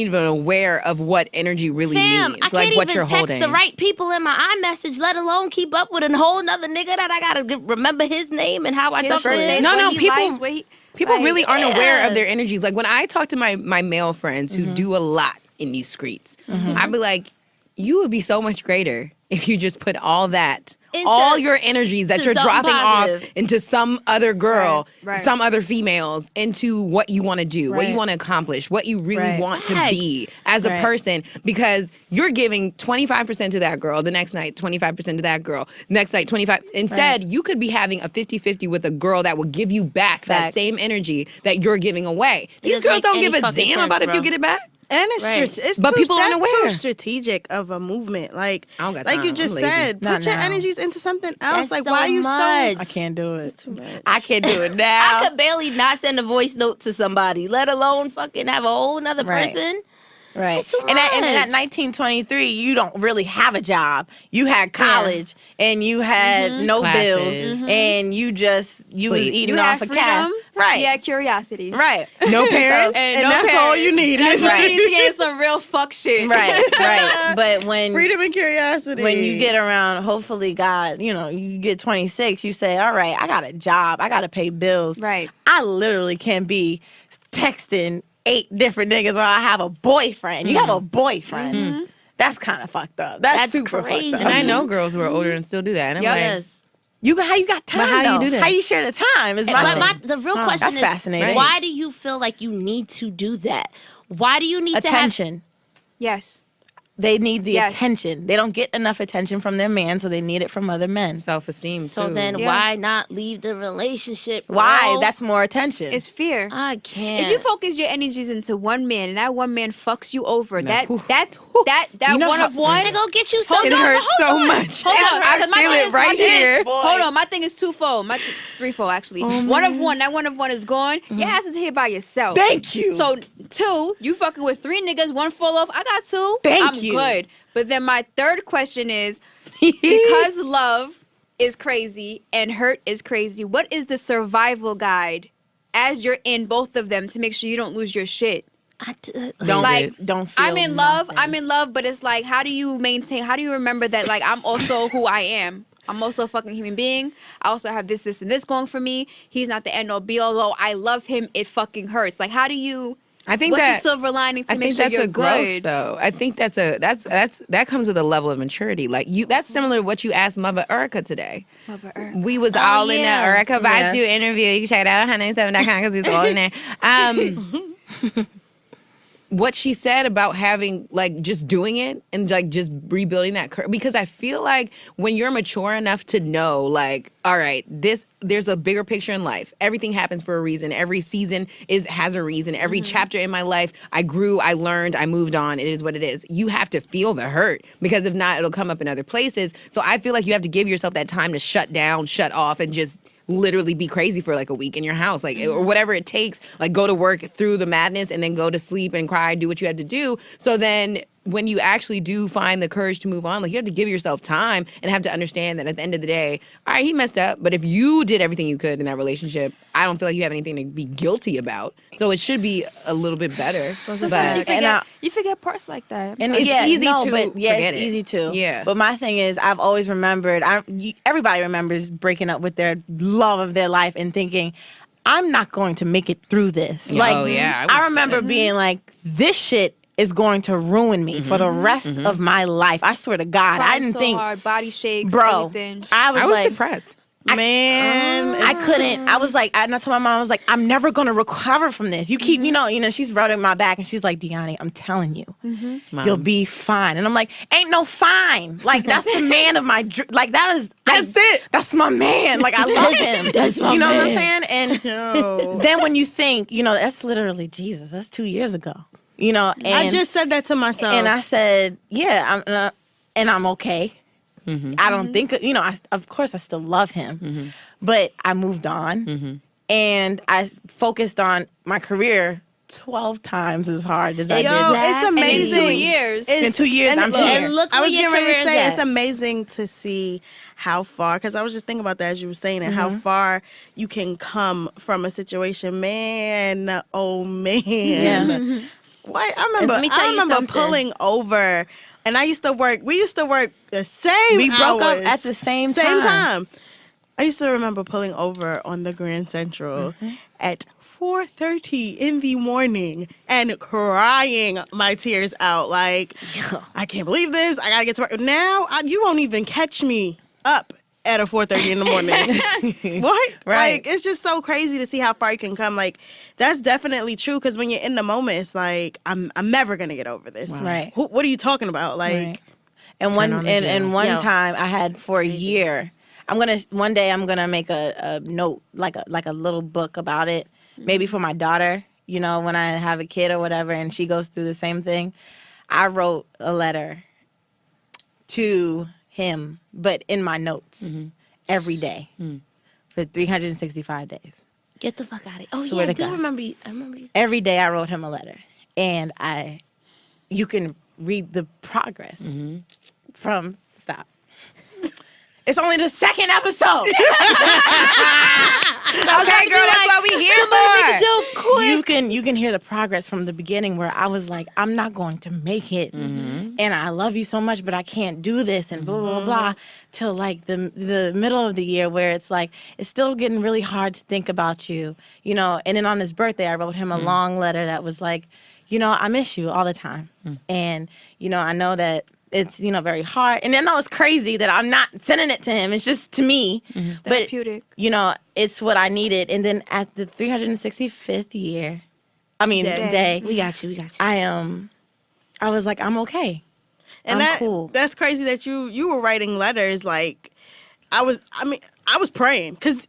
even aware of what energy really Fam, means. I Like can't what even you're text holding. the right people in my iMessage, let alone keep up with a whole nother nigga that I gotta remember his name and how I His talk to birthday, him. No, what no, he people- likes, what he- People like, really aren't aware yeah. of their energies. Like when I talk to my male friends who do a lot in these streets, I'd be like, you would be so much greater if you just put all your energies that to you're something dropping positive. off into some other girl, Right, right. some other females, into what you want to do, what you Right. want to accomplish, what you really Right. want to Facts. be as a Right. person, because you're giving 25% to that girl, the next night 25% to that girl, next night 25. Instead, you could be having a 50-50 with a girl that will give you back that Facts. same energy that you're giving away. These doesn't girls make don't any give a fucking damn sense, about if bro. you get it back. And it's Right. it's But too, people aren't that's aware. too strategic of a movement. Like I don't got like you time. just I'm lazy. said, Not put your now. energies into something else. That's Like so why are you much. I can't do it. so too much? I can't do it now. I could barely not send a voice note to somebody, let alone fucking have a whole nother Right. person. Right. That's too And at much. 1923, you don't really have a job. You had college and you had no Classes. bills and you was Sleep. eating You off had of freedom. cash. Right. You had curiosity. Right. No parents. And no that's all parents. you need. That's what Right. you need to get in some real fuck shit. Right. Right. But Freedom and curiosity. when you get around, hopefully God, you get 26, you say, all right, I got a job. I got to pay bills. Right. I literally can be texting 8 different niggas while I have a boyfriend. You have a boyfriend. That's kind of fucked up. That's super crazy. fucked And up. I know girls who are older and still do that. And I'm like, Yes. How you got time? But how you though? do that? How you share the time? Is my But thing. the real question That's is, fascinating. why do you feel like you need to do that? Why do you need to have Attention. Yes. They need the Yes. attention. They don't get enough attention from their man, so they need it from other men. self-esteem So too. then Yeah. why not leave the relationship? Why? bro? That's more attention. It's fear. I can't. If you focus your energies into one man and that one man fucks you over, that whew. that You know one how- of one. They go get you Hold some. on, it hurts hold so on. much. Hold on, I because my feel thing it is- right my thing is- here. Hold on, my thing is twofold. Threefold actually. One of one. That one of one is gone. Your ass is here by yourself. Thank you. So 2, you fucking with 3 niggas. 1 fall off. I got 2. Thank I'm you. good. But then my third question is, because love is crazy and hurt is crazy, what is the survival guide as you're in both of them to make sure you don't lose your shit? don't like, don't feel I'm in love. nothing. I'm in love, but it's like, how do you remember that, like, I'm also who I am? I'm also a fucking human being. I also have this, and this going for me. He's not the end all be all. Though I love him, it fucking hurts. Like, how do you? I think what's that the silver lining to I make think sure that's you're a growth, good? though. I think that comes with a level of maturity. Like that's similar to what you asked Mother Erica today. Mother Earth. We was all in yeah. that Erica Yes. Badu interview. You can check it out at 197.com because it's all in there. What she said about having, like, just doing it and, like, just rebuilding that because I feel like when you're mature enough to know, like, all right, there's a bigger picture in life. Everything happens for a reason. Every season has a reason. Every chapter in my life, I grew, I learned, I moved on. It is what it is. You have to feel the hurt because if not, it'll come up in other places. So I feel like you have to give yourself that time to shut down, shut off, and just literally be crazy for like a week in your house, like, or whatever it takes, like go to work through the madness and then go to sleep and cry, do what you had to do. So then when you actually do find the courage to move on, like you have to give yourself time and have to understand that at the end of the day, all right, he messed up, but if you did everything you could in that relationship, I don't feel like you have anything to be guilty about. So it should be a little bit better. Sometimes But- you forget parts like that. And It's yeah, easy no, to but yeah, forget it's it. easy to. Yeah. But my thing is, I've always remembered. Everybody remembers breaking up with their love of their life and thinking, I'm not going to make it through this. Oh, yeah, I I was remember being like, this shit is going to ruin me for the rest of my life. I swear to God, I Crying didn't so think, hard, body shakes, bro. everything. I was I was like, depressed. man, I couldn't. I was like, I told my mom, I was like, I'm never gonna recover from this. You keep, she's rubbing my back and she's like, Deani, I'm telling you, you'll be fine. And I'm like, ain't no fine. Like that's the man of my, like that's it. That's my man. Like I love him. That's my You know what I'm man. saying? And then when you think, that's literally Jesus. That's 2 years ago. And I just said that to myself. and I said, yeah, I'm okay. I don't think, of course I still love him, but I moved on and I focused on my career 12 times as hard as I did. it's And in amazing. 2 years. In 2 years, and I'm look, here. And look I where was your getting ready to career's say at. it's amazing to see how far, because I was just thinking about that as you were saying it, how far you can come from a situation. Man, oh man. Yeah. What? I remember, Let me tell you something. pulling over, and we used to work the same We broke up hours, at the same Same time. time. I used to remember pulling over on the Grand Central at 4:30 in the morning and crying my tears out. Like, I can't believe this. I gotta get to work. Now, you won't even catch me up at a 4:30 in the morning. What? Right. Like, it's just so crazy to see how far you can come. Like, that's definitely true, because when you're in the moment, it's like, I'm never gonna get over this. Right. What are you talking about? Like, Right. And one on the and jail. one Yo, time I had for a year. One day I'm gonna make a note, like a little book about it, maybe for my daughter, you know, when I have a kid or whatever and she goes through the same thing, I wrote a letter to him, but in my notes every day for 365 days. Get the fuck out of here. Oh, Swear yeah, I to do God. remember you. I remember you. Every day I wrote him a letter. And you can read the progress from, stop. It's only the second episode. Okay, girl, that's what we here for. Joke quick. You can hear the progress from the beginning where I was like, I'm not going to make it, and I love you so much, but I can't do this, and blah blah blah, till like the middle of the year where it's like it's still getting really hard to think about you, you know. And then on his birthday, I wrote him a long letter that was like, you know, I miss you all the time, and you know, I know that it's, you know, very hard. And I know it's crazy that I'm not sending it to him. It's just to me. But, Therapeutic. you know, it's what I needed. And then at the 365th year, day, We got you. I was like, I'm okay. And I'm cool. That's crazy that you were writing letters. Like, I was praying because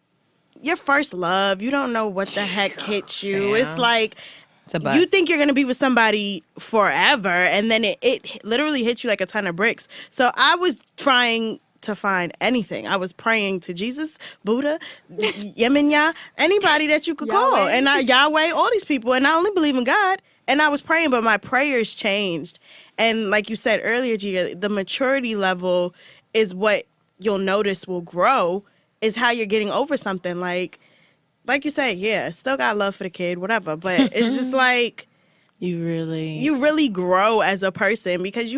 your first love, you don't know what the heck hits you. Fam. It's like, It's a bust. you think you're going to be with somebody forever, and then it literally hits you like a ton of bricks. So I was trying to find anything. I was praying to Jesus, Buddha, Yemenya, anybody that you could call. And Yahweh, all these people. And I only believe in God. And I was praying, but my prayers changed. And like you said earlier, Gia, the maturity level is what you'll notice will grow, is how you're getting over something. Like you said, yeah, still got love for the kid, whatever. But it's just like You really grow as a person, because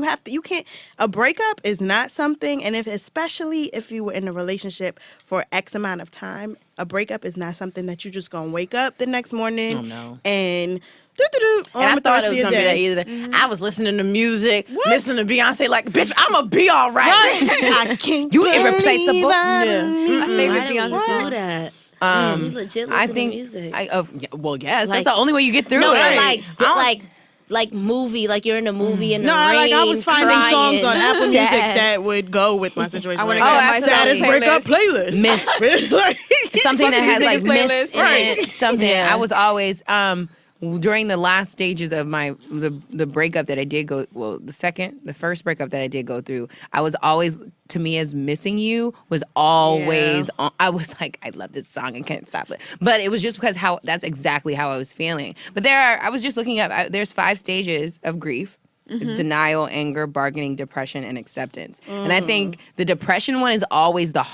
a breakup is not something, and especially if you were in a relationship for X amount of time, a breakup is not something that you just gonna wake up the next morning and I thought it was gonna be that either. I was listening to music, listening to Beyonce, like, bitch, I'ma be all right. I can't. You irreplaceable. My favorite Why do Beyonce we song. do that? We legit listen I think. to music. Yes, Like- that's the only way you get through no, it. like movie, like you're in a movie in the No, rain, I was finding crying, songs on Apple Music sad. that would go with my situation. I wanna Like, go on my saddest breakup playlist. Miss. Something that has like niggas' miss playlist. in it. Something. I was always during the last stages of the breakup that I did go, the first breakup that I did go through, I was always, to me, as missing you was always on. I was like, I love this song and can't stop it. But it was just because that's exactly how I was feeling. But I was just looking up, there's 5 stages of grief. Denial, anger, bargaining, depression, and acceptance. And I think the depression one is always the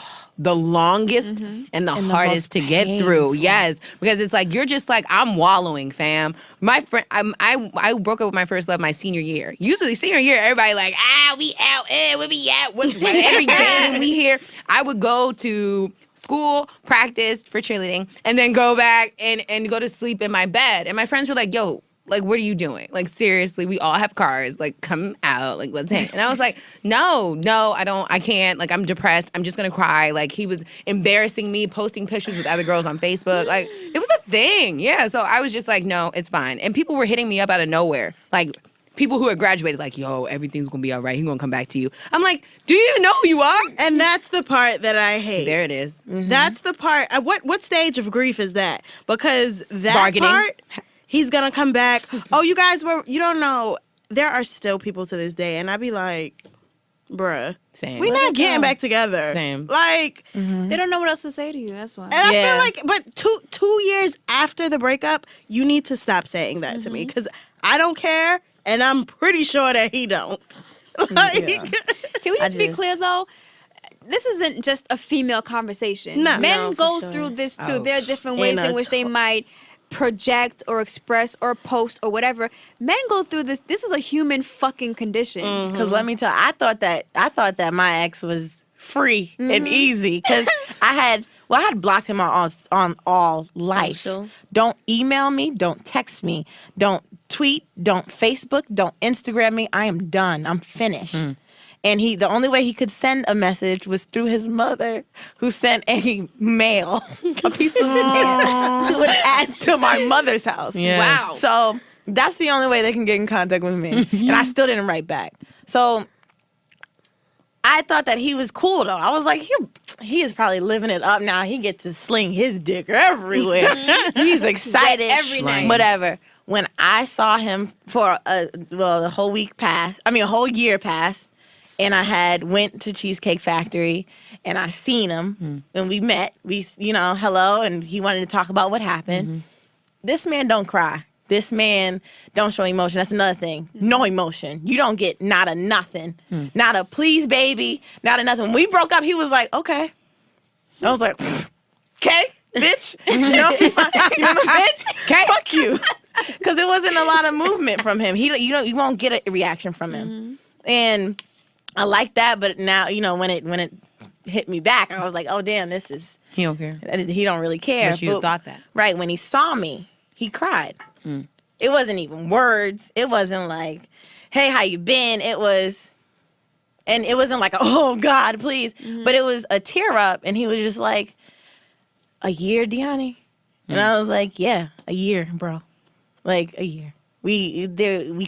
longest and the hardest to get through. Yes, because it's like you're just like, I'm wallowing, fam. My friend, I broke up with my first love my senior year. Usually senior year, everybody like, we out, where we at? What's every game we here? I would go to school, practice for cheerleading, and then go back and go to sleep in my bed. And my friends were like, yo, like, what are you doing? Like, seriously, we all have cars. Like, come out. Like, let's hang. And I was like, no, I can't. Like, I'm depressed. I'm just going to cry. Like, he was embarrassing me, posting pictures with other girls on Facebook. Like, it was a thing. Yeah. So I was just like, no, it's fine. And people were hitting me up out of nowhere. Like, people who had graduated, like, yo, everything's going to be all right. He's going to come back to you. I'm like, do you even know who you are? And that's the part that I hate. There it is. That's the part. What stage of grief is that? Because that Bargaining. part, he's gonna come back. Oh, you don't know. There are still people to this day, and I be like, bruh, Same. we not getting back together. Same. Like, They don't know what else to say to you. That's why. and I feel like, but two years after the breakup, you need to stop saying that to me, because I don't care, and I'm pretty sure that he don't. Like, Can we just be clear though? This isn't just a female conversation. No. Men No, for go sure. through this too. There are different ways In in a which they might project or express or post or whatever. Men go through this. This is a human fucking condition. Because let me tell you, I thought that my ex was free and easy, because I had blocked him on all life. Social. Don't email me, don't text me, don't tweet, don't Facebook, don't Instagram me. I am done. I'm finished. And the only way he could send a message was through his mother, who sent a piece of mail to my mother's house. Yes. Wow. So that's the only way they can get in contact with me. And I still didn't write back. So I thought that he was cool though. I was like, he is probably living it up now. He gets to sling his dick everywhere. He's excited every night. whatever. When I saw him for the whole week passed. I mean, a whole year passed, and I had went to Cheesecake Factory, and I seen him, and we met. We, hello, and he wanted to talk about what happened. This man don't cry. This man don't show emotion. That's another thing. No emotion. You don't get not a nothing. Not a please, baby. Not a nothing. When we broke up, he was like, okay. I was like, okay, bitch. Bitch. Okay. Fuck you. Because there wasn't a lot of movement from him. You won't get a reaction from him. And I like that, but now, when it hit me back, I was like, oh, damn, this is... He don't care. He don't really care. But you thought that. Right. When he saw me, he cried. It wasn't even words. It wasn't like, hey, how you been? It wasn't like, oh, God, please. But it was a tear up, and he was just like, a year, Deani? And I was like, yeah, a year, bro. Like, a year. We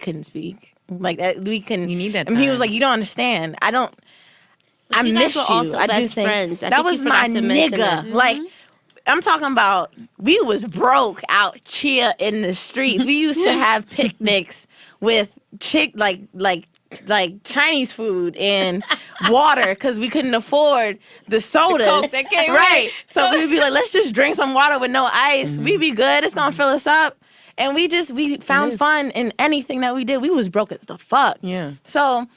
couldn't speak. Like, we couldn't. You need that And he was time. like, you don't understand. I you miss guys were you. also I do best think friends. I that think you was my forgot to mention nigga. that. Like, I'm talking about, we was broke out cheer in the streets. We used to have picnics with like Chinese food and water because we couldn't afford the sodas. Coke that came right. So we'd be like, let's just drink some water with no ice. We'd be good. It's gonna fill us up. And we found fun in anything that we did. We was broke as the fuck. Yeah. So,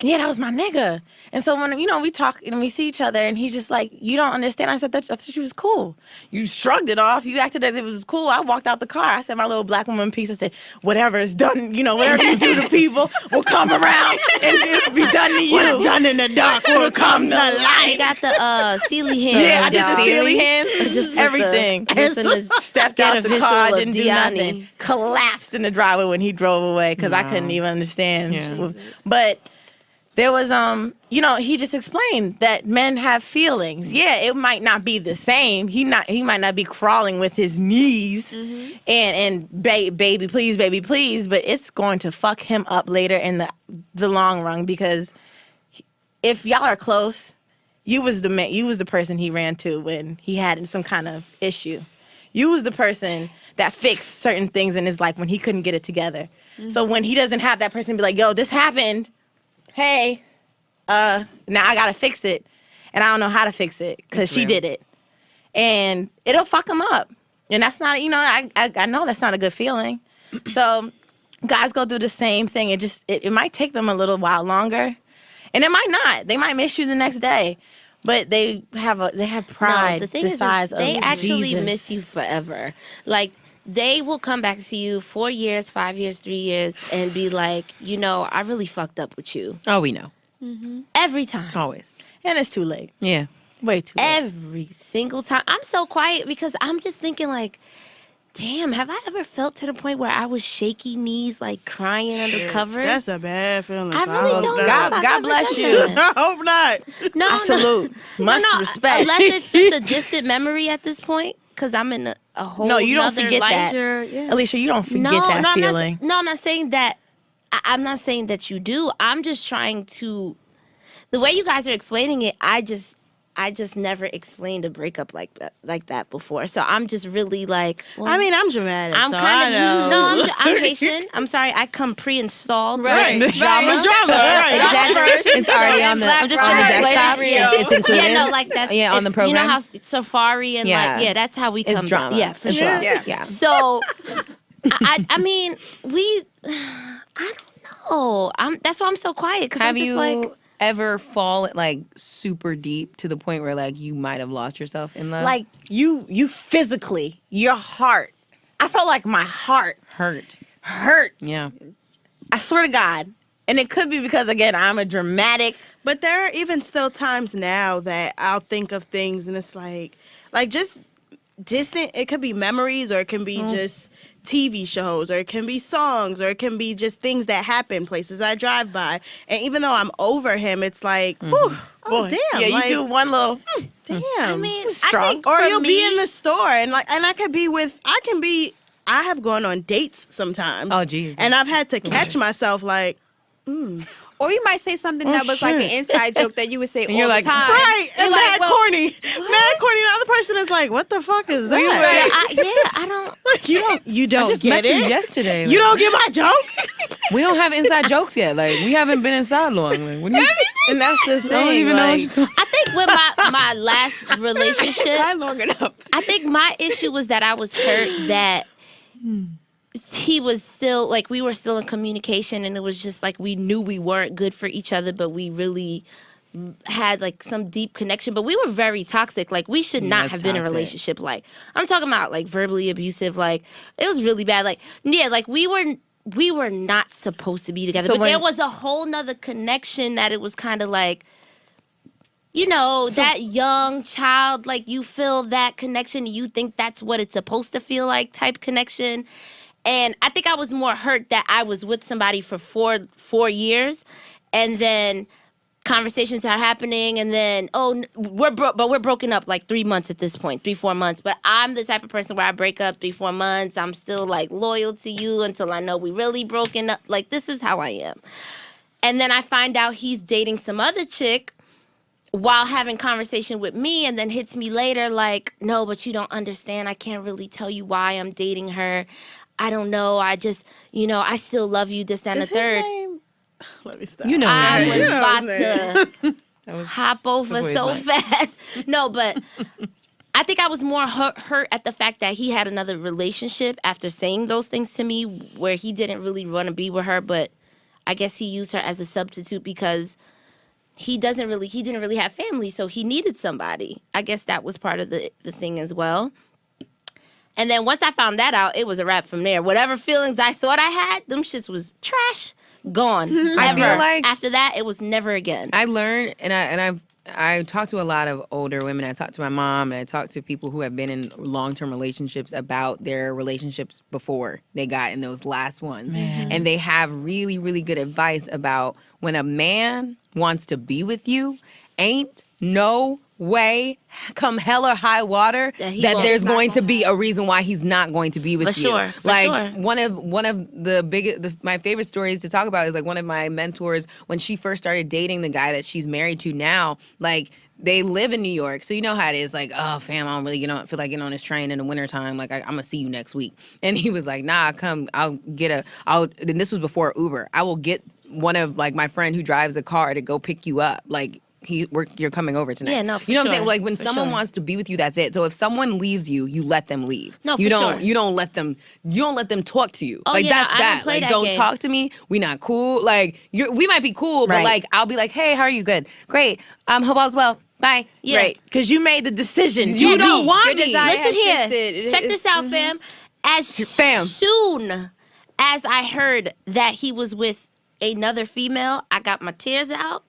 yeah, that was my nigga. And so when, we talk and we see each other and he's just like, you don't understand. I said, I thought you was cool. You shrugged it off. You acted as if it was cool. I walked out the car. I said my little black woman piece. I said, whatever is done, whatever you do to people will come around and it'll be done to you. What's done in the dark will come to light. You got the Sealy hands. Yeah, I did the y'all. Sealy hands. Just everything. Stepped get out a the visual car, of didn't do Deani. nothing. Collapsed in the driveway when he drove away because I couldn't even understand. Yeah. But there was, he just explained that men have feelings. Yeah, it might not be the same. He might not be crawling with his knees and baby please, but it's going to fuck him up later in the long run because if y'all are close, you was the person he ran to when he had some kind of issue. You was the person that fixed certain things in his life when he couldn't get it together. So when he doesn't have that person be like, yo, this happened. Hey, now I gotta fix it, and I don't know how to fix it because she did it, and it'll fuck him up, and that's not, I know that's not a good feeling. So guys go through the same thing. It might take them a little while longer, and it might not. They might miss you the next day, but they have pride No, the thing the is size of they actually Jesus. miss you forever. Like, they will come back to you 4 years, 5 years, 3 years, and be like, I really fucked up with you. Oh, we know. Every time. Always. And it's too late. Yeah. Way too late. Every single time. I'm so quiet because I'm just thinking like, damn, have I ever felt to the point where I was shaky knees, like crying under covers? That's a bad feeling. I really don't know. God- if I've God ever bless done you. that. I hope not. No, I salute. Much respect. Unless it's just a distant memory at this point, because I'm in a whole No, you don't nother forget life. that. Sure, yeah. Alicia, you don't forget No, that no, feeling. I'm not saying that. I'm not saying that you do. I'm just trying to. The way you guys are explaining it, I just never explained a breakup like that before. So I'm just really like. Well, I mean, I'm dramatic. I'm so kind of I know. no. I'm patient. I'm sorry. I come pre-installed. Right. with drama. Drama. Right. Exactly. It's already on the I'm just on the gonna explain desktop. it. It's included. Yeah, no, like that's Yeah, on the You know how programs? Safari and that's how we come. It's drama. Yeah, for It's sure. drama. Yeah. Yeah. So, I mean, I don't know. That's why I'm so quiet because Have I'm just you like, ever fallen like super deep to the point where like you might have lost yourself in love? Like you physically, your heart. I felt like my heart hurt. hurt. Yeah. I swear to God. And it could be because, again, I'm a dramatic. But there are even still times now that I'll think of things and it's like just distant. It could be memories or it can be just TV shows or it can be songs or it can be just things that happen, places I drive by. And even though I'm over him, it's like, whew, oh, Boy, damn. Yeah, you like, do one little. damn. I mean, strong. I think Or for you'll be me- in the store and I have gone on dates sometimes. Oh, geez. And I've had to catch myself like, Or you might say something that was like an inside joke that you would say all you're the like, time. Right, and You're like, mad well, corny. Mad corny. The other person is like, what the fuck is that? I don't. You don't I just get met you it? yesterday. You like, don't get my joke? We don't have inside jokes yet. Like, we haven't been inside long. Like, what do you? And that's the thing. I don't even know what like, you're talking. I think with my last relationship, Not long enough. I think my issue was that I was hurt that he was still like we were still in communication, and it was just like we knew we weren't good for each other, but we really had like some deep connection. But we were very toxic. Like we should not that's have been in a toxic. relationship. Like I'm talking about like verbally abusive. Like it was really bad. Like yeah, like we were not supposed to be together. So but when- there was a whole nother connection that it was kind of like. You know, that young child, like you feel that connection, you think that's what it's supposed to feel like type connection. And I think I was more hurt that I was with somebody for four years, and then conversations are happening, and then we're broken up like 3 months at this point, 3-4 months. But I'm the type of person where I break up 3-4 months. I'm still like loyal to you until I know we really broken up. Like this is how I am. And then I find out he's dating some other chick while having conversation with me, and then hits me later like, no, but you don't understand. I can't really tell you why I'm dating her. I don't know. I just, I still love you, this, that, and the Is his third. name? Let me stop. You know, I his was name. about That was to hop over boy's so wife. fast. No, but I think I was more hurt at the fact that he had another relationship after saying those things to me where he didn't really want to be with her, but I guess he used her as a substitute because he didn't really have family, so he needed somebody. I guess that was part of the thing as well. And then once I found that out, it was a wrap from there. Whatever feelings I thought I had, them shits was trash, gone. I feel Never. like- After that, it was never again. I learned, and I talk to a lot of older women. I talk to my mom, and I talk to people who have been in long-term relationships about their relationships before they got in those last ones. And they have really, really good advice about when a man wants to be with you, ain't no way, come hell or high water, That he that won't. there's going to be a reason why he's not going to be with For you. sure, for Like sure. one of the biggest, my favorite stories to talk about is like one of my mentors when she first started dating the guy that she's married to now. Like they live in New York, so you know how it is. Like, oh, fam, I don't really feel like getting on this train in the wintertime. Like I'm gonna see you next week. And he was like, nah, come, and this was before Uber. I will get one of like my friend who drives a car to go pick you up. Like you're coming over tonight. Yeah, no, for you know what I'm sure. saying? Like when For someone sure. wants to be with you, that's it. So if someone leaves you, you let them leave. No, you for don't. sure. You don't let them. You don't let them talk to you. Oh, like yeah, that's I don't that. play Like that don't game. talk to me. We not cool. Like we might be cool, but Right. like I'll be like, hey, how are you? Good, great. Hope all's well. Bye. Yeah. Right. Because you made the decision. You don't want Your me. desire Listen has here. shifted. Check this out, fam. As Fam. soon as I heard that he was with another female, I got my tears out,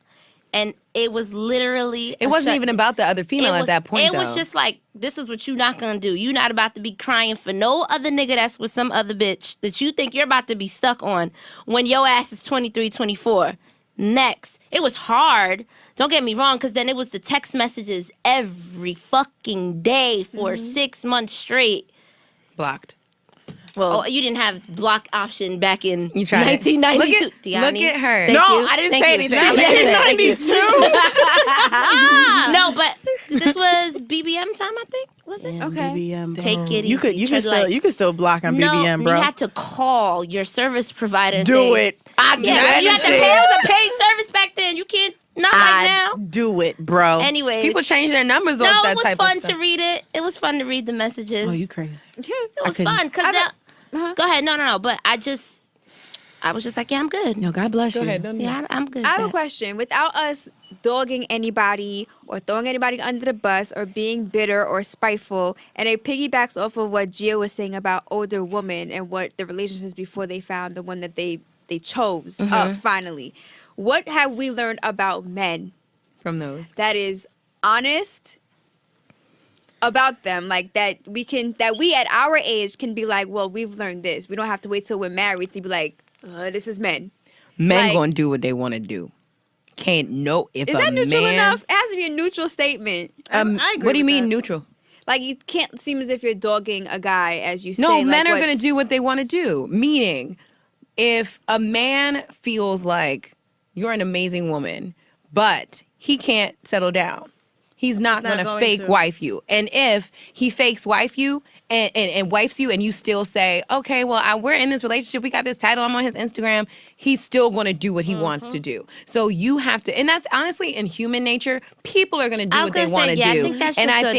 and it was literally. It wasn't even about the other female at that point. It was though. just like, this is what you not gonna do. You not about to be crying for no other nigga that's with some other bitch that you think you're about to be stuck on when your ass is 23, 24. Next. It was hard. Don't get me wrong, because then it was the text messages every fucking day for 6 months straight. blocked. Well, Oh, you didn't have block option back in You tried it. 1992. Look Diani. at her. Thank no, you. I didn't Thank say you. anything. Thank you. Thank you. No, but this was BBM time, I think. Was it? Okay. BBM. Take it You could easy. Tread light. you could still block on BBM, bro. You had to call your service provider and Do say, it. I do Yeah, you had to anything. pay. It was a paid service back then. You can't, not right I now. do it, bro. Anyways. People change their numbers no, off that it was type fun of to stuff. read it. It was fun to read the messages. Oh, you crazy. It was couldn't. fun because now. Go ahead. No. But I was just like, yeah, I'm good. No, God bless you. Yeah, I'm good. I have a question. Without us dogging anybody or throwing anybody under the bus or being bitter or spiteful, and it piggybacks off of what Gia was saying about older women and what the relationships before they found the one that they chose finally. What have we learned about men From those. that is honest about them, like that we at our age can be like, well, we've learned this. We don't have to wait till we're married to be like, this is men. Men Like- gonna do what they want to do. Can't know if Is a that neutral man, enough? It has to be a neutral statement. I agree what do you with mean that. neutral? Like, you can't seem as if you're dogging a guy, as you say. No, like, men are what's- going to do what they want to do. Meaning, if a man feels like you're an amazing woman, but he can't settle down. He's not not gonna going fake to. wife you. And if he fakes wife you and wifes you and you still say, okay, well, we're in this relationship, we got this title, I'm on his Instagram, he's still gonna do what he wants to do. So you have to, and that's honestly in human nature, people are gonna do I was what they gonna wanna say, yeah, I do. think that's and just I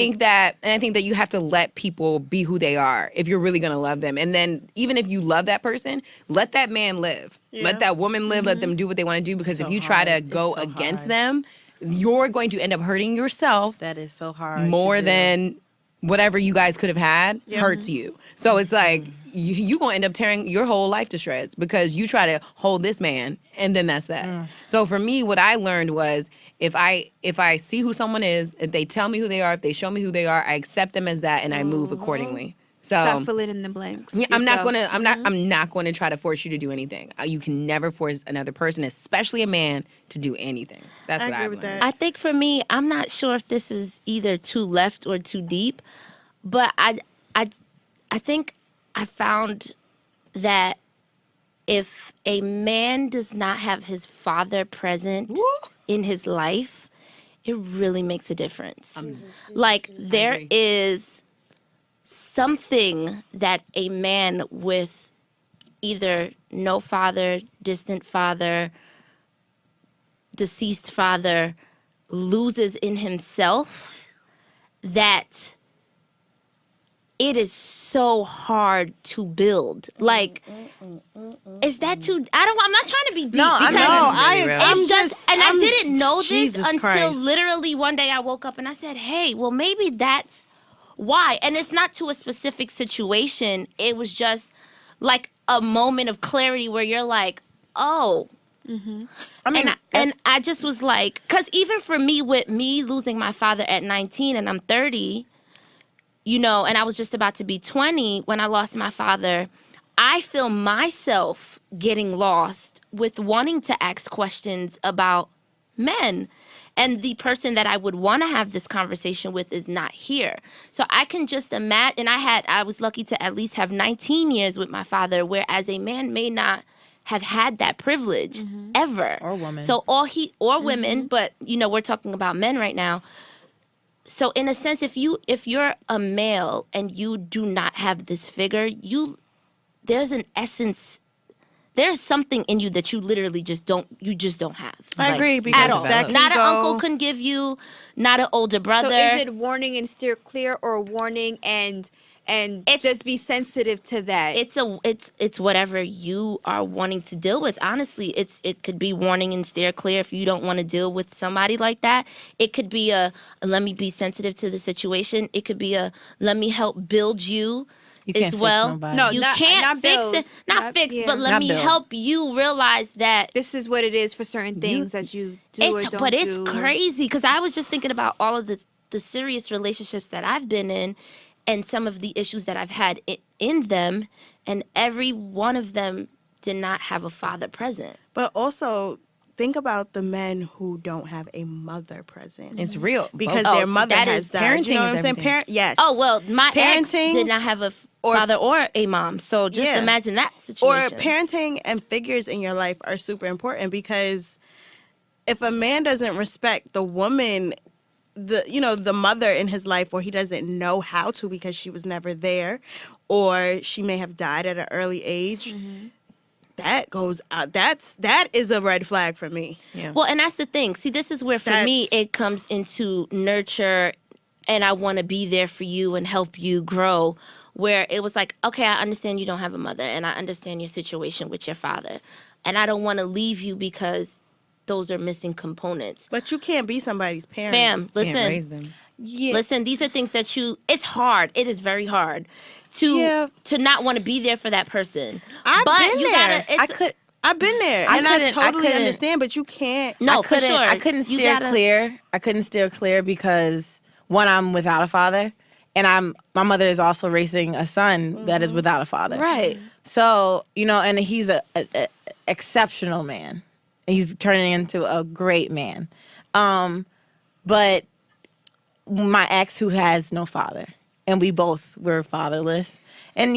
think that you have to let people be who they are if you're really gonna love them. And then even if you love that person, let that man live. Yeah. Let that woman live, let them do what they wanna do, because if you try to go so against hard. them, you're going to end up hurting yourself That is so hard. more to do. than whatever you guys could have had hurts you. So it's like you gonna end up tearing your whole life to shreds because you try to hold this man, and then that's that. So for me, what I learned was if I see who someone is, if they tell me who they are, if they show me who they are, I accept them as that and I move accordingly. So Stop filling in the blanks. yeah, I'm not yourself. I'm not going to try to force you to do anything. You can never force another person, especially a man, to do anything. That's I what agree I've with learned. that. I think for me, I'm not sure if this is either too left or too deep, but I think I found that if a man does not have his father present in his life, it really makes a difference. Like there agree. is something that a man with either no father, distant father, deceased father loses in himself that it is so hard to build. Like, is that too? I'm not trying to be deep. No, I because know. real. I'm it's just- and I'm- I didn't know this Jesus until Christ. literally one day I woke up and I said, "Hey, well maybe that's why." And it's not to a specific situation. It was just like a moment of clarity where you're like, "Oh." I mean, And I just was like, because even for me, with me losing my father at 19 and I'm 30, you know, and I was just about to be 20 when I lost my father, I feel myself getting lost with wanting to ask questions about men. And the person that I would want to have this conversation with is not here. So I can just imagine, and I was lucky to at least have 19 years with my father, whereas a man may not have had that privilege ever. Or woman. So women, but you know, we're talking about men right now. So in a sense, if you're a male and you do not have this figure, there's an essence, there's something in you that you literally just don't have. I Like, agree because at all. that can Not an go- uncle can give you, not an older brother. So is it warning and steer clear, or warning and just be sensitive to that? It's whatever you are wanting to deal with. Honestly, it could be warning and steer clear if you don't want to deal with somebody like that. It could be a let me be sensitive to the situation. It could be a let me help build you. You can't as fix well. nobody. No, you not can't fix build. it. Not fix, yeah. but let Not me build. help you realize that This is what it is for certain things that you do or don't but it's do. crazy because I was just thinking about all of the serious relationships that I've been in and some of the issues that I've had in them, and every one of them did not have a father present. But also, think about the men who don't have a mother present. It's real. Because Oh, their so mother that has is- died. parenting You know what is I'm saying? everything. Yes. Oh, well, my ex Parenting did not have a or- father or a mom, so just Yeah. imagine that Or situation. parenting and figures in your life are super important because if a man doesn't respect the woman, the mother in his life, or he doesn't know how to because she was never there, or she may have died at an early age, that goes out. That is a red flag for me. Yeah. Well, and that's the thing. See, this is where for me That's- it comes into nurture, and I want to be there for you and help you grow. Where it was like, okay, I understand you don't have a mother, and I understand your situation with your father, and I don't want to leave you because those are missing components. But you can't be somebody's parent. Fam, Can't raise listen, them. yeah. listen. These are things that it's hard. It is very hard Yeah. to not want to be there for that person. I've but been you there. gotta. I've been there, I and I couldn't- totally couldn't- understand. But you can't. No, I couldn't, for sure. I couldn't You steer gotta- clear. I couldn't steer clear because one, I'm without a father, and my mother is also raising a son that is without a father. Right. So and he's a exceptional man. He's turning into a great man. But my ex, who has no father, and we both were fatherless, and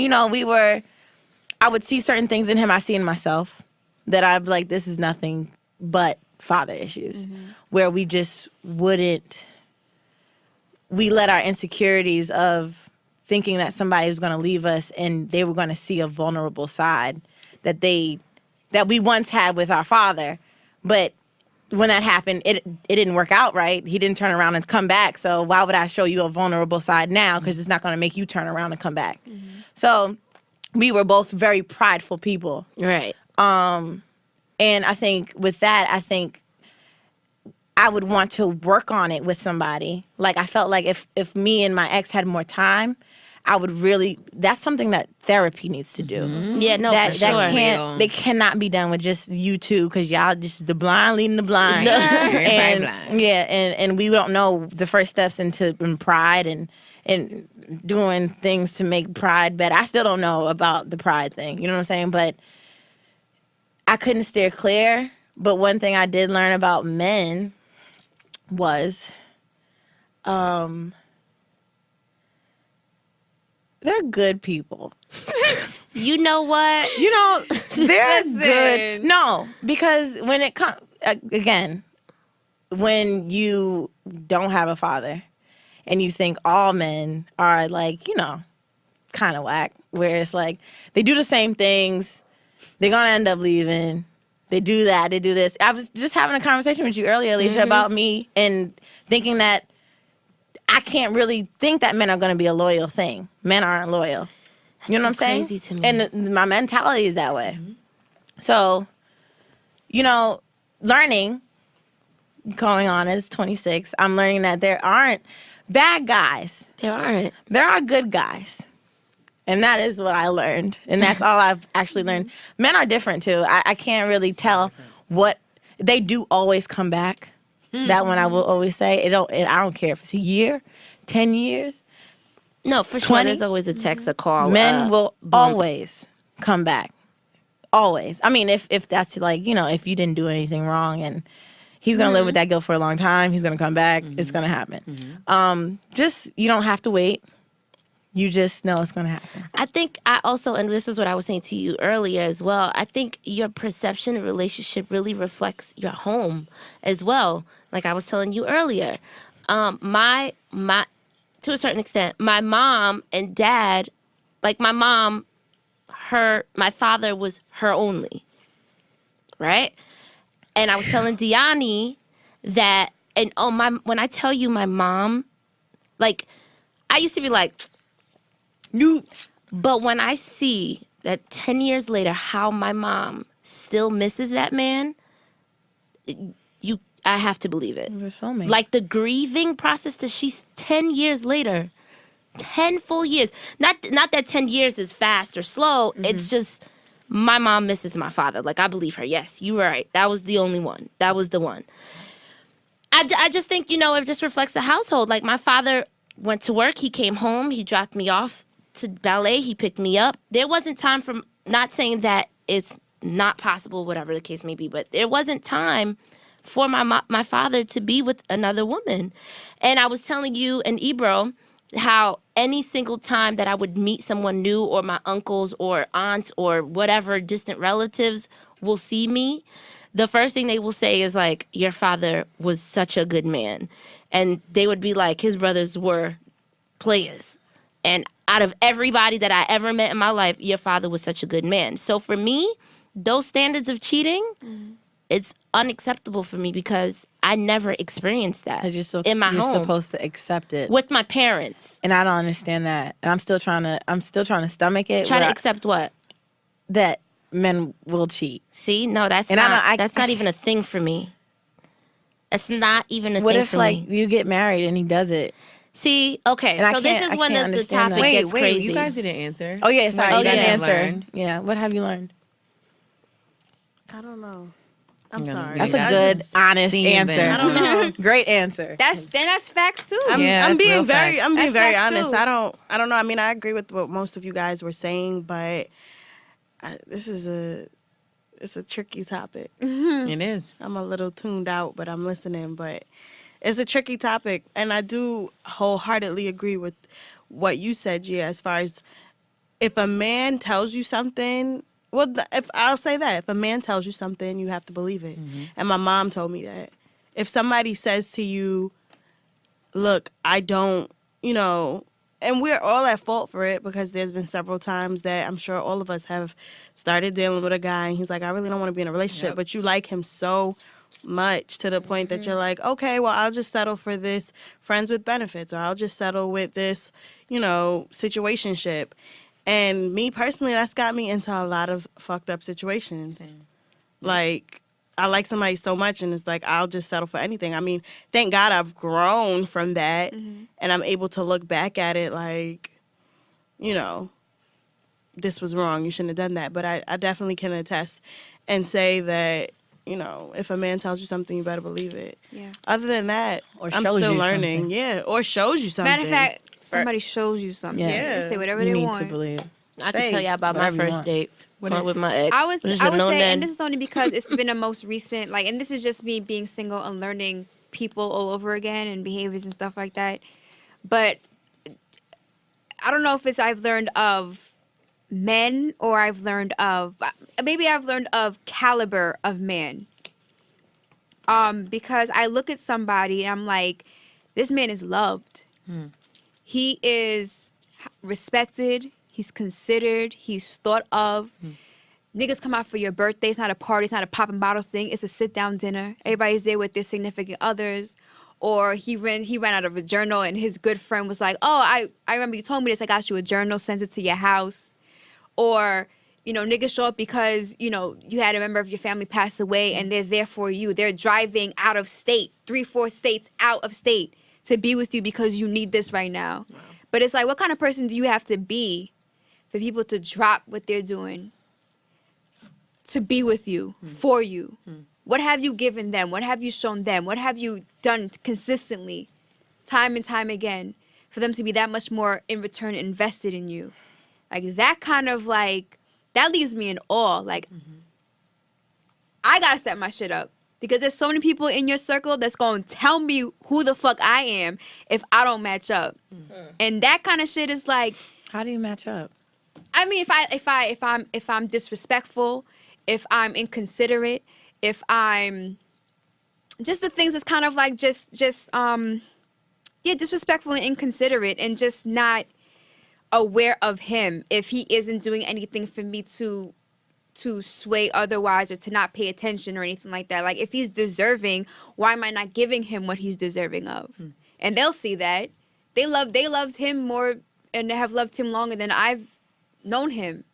I would see certain things in him I see in myself that I'd be like, this is nothing but father issues, where we just wouldn't. We let our insecurities of thinking that somebody was going to leave us and they were going to see a vulnerable side that we once had with our father, but when that happened, it didn't work out right. He didn't turn around and come back. So why would I show you a vulnerable side now? Because it's not going to make you turn around and come back. So we were both very prideful people. Right. And I think with that, I would want to work on it with somebody. Like, I felt like if me and my ex had more time, I would really, that's something that therapy needs to do. Yeah, no, for sure. They cannot be done with just you two, because y'all just the blind leading the blind. Everybody blind. Yeah, and we don't know the first steps into pride and doing things to make pride better. I still don't know about the pride thing, you know what I'm saying? But I couldn't steer clear. But one thing I did learn about men was they're good people. You know what? You know, they're Listen. good. No, because when it comes, again, when you don't have a father and you think all men are like, you know, kind of whack, where it's like they do the same things, they're going to end up leaving. They do that, they do this. I was just having a conversation with you earlier, Alicia, about me and thinking that I can't really think that men are going to be a loyal thing. Men aren't loyal. You know what I'm saying? Crazy to me. And my mentality is that way. So, you know, learning, going on as 26, I'm learning that there aren't bad guys. There aren't. There are good guys. And that is what I learned. And that's all I've actually learned. Men are different, too. I can't really tell what... They do always come back. That one I will always say. I don't care if it's a year, 10 years. No, for sure. 20? There's always a text, a call. Men will always come back. Always. I mean, if that's like, you know, if you didn't do anything wrong and he's going to live with that guilt for a long time, he's going to come back, it's going to happen. Just, you don't have to wait. You just know it's going to happen. I think I also, and this is what I was saying to you earlier as well, I think your perception of relationship really reflects your home as well. Like I was telling you earlier, my to a certain extent, my mom and dad, like my mom, my father was her only, right? And I was telling Diani that, and when I tell you my mom, like, I used to be like, but when I see that 10 years later, how my mom still misses that man, I have to believe it. We're soulmates. Like the grieving process that she's 10 years later, 10 full years. Not that 10 years is fast or slow. It's just my mom misses my father. Like I believe her. Yes, you were right. That was the only one. That was the one. I just think, you know, it just reflects the household. Like my father went to work. He came home. He dropped me off to ballet. He picked me up. There wasn't time for, not saying that it's not possible, whatever the case may be, but there wasn't time for my father to be with another woman. And I was telling you and Ebro how any single time that I would meet someone new, or my uncles or aunts or whatever distant relatives will see me, the first thing they will say is like, your father was such a good man. And they would be like, his brothers were players. And out of everybody that I ever met in my life, your father was such a good man. So for me, those standards of cheating, it's unacceptable for me because I never experienced that in my home. You're supposed to accept it with my parents. And I don't understand that. And I'm still trying to stomach it. Try to accept what? That men will cheat. See, no, that's not even a thing for me. It's not even a thing for me. What if like you get married and he does it? See, okay, so this is when the topic gets crazy. You guys didn't answer. Oh yeah, sorry, you didn't answer. Learned. Yeah, what have you learned? I don't know. I'm sorry. That's a good, honest answer. I don't know. Great answer. That's facts too. I'm being very That's very facts, honest. too. I don't know. I mean, I agree with what most of you guys were saying, but this is a tricky topic. It is. I'm a little tuned out, but I'm listening. But it's a tricky topic, and I do wholeheartedly agree with what you said, Gia. As far as if a man tells you something Well, if I'll say that, if a man tells you something, you have to believe it. And my mom told me that. If somebody says to you, look, I don't, and we're all at fault for it because there's been several times that I'm sure all of us have started dealing with a guy and he's like, I really don't want to be in a relationship, but you like him so much to the point that you're like, okay, well, I'll just settle for this friends with benefits, or I'll just settle with this, situationship. And me personally, that's got me into a lot of fucked up situations. Same. Like, I like somebody so much, and it's like, I'll just settle for anything. I mean, thank God I've grown from that, and I'm able to look back at it like, this was wrong. You shouldn't have done that. But I definitely can attest and say that, if a man tells you something, you better believe it. Yeah. Other than that, Or I'm shows still you learning. something. Yeah, or shows you something. Matter of fact, somebody shows you something. Yes. They can say whatever You they need want. to believe. I Say can tell y'all about my whatever you first want. date with my ex. I would Just say, know that- and this is only because it's been the most recent, and this is just me being single and learning people all over again and behaviors and stuff like that. But I don't know if it's I've learned of men or I've learned of caliber of man. Because I look at somebody and I'm like, this man is loved. He is respected. He's considered. He's thought of. Niggas come out for your birthday. It's not a party. It's not a popping bottles thing. It's a sit-down dinner. Everybody's there with their significant others. Or he ran out of a journal and his good friend was like, oh, I remember you told me this. I got you a journal, sent it to your house. Or, niggas show up because, you had a member of your family pass away and they're there for you. They're driving out of state, 3-4 states out of state to be with you because you need this right now. Wow. But it's like, what kind of person do you have to be for people to drop what they're doing to be with you, for you? What have you given them? What have you shown them? What have you done consistently, time and time again, for them to be that much more in return invested in you? Like, that kind of, that leaves me in awe. Like, I gotta set my shit up. Because there's so many people in your circle that's going to tell me who the fuck I am if I don't match up. And that kind of shit is like, How do you match up? I mean, if I'm disrespectful, if I'm inconsiderate, if I'm just the things that's kind of like disrespectful and inconsiderate and just not aware of him, if he isn't doing anything for me to sway otherwise or to not pay attention or anything like that. Like, if he's deserving, why am I not giving him what he's deserving of? And they'll see that. They loved him more and have loved him longer than I've known him.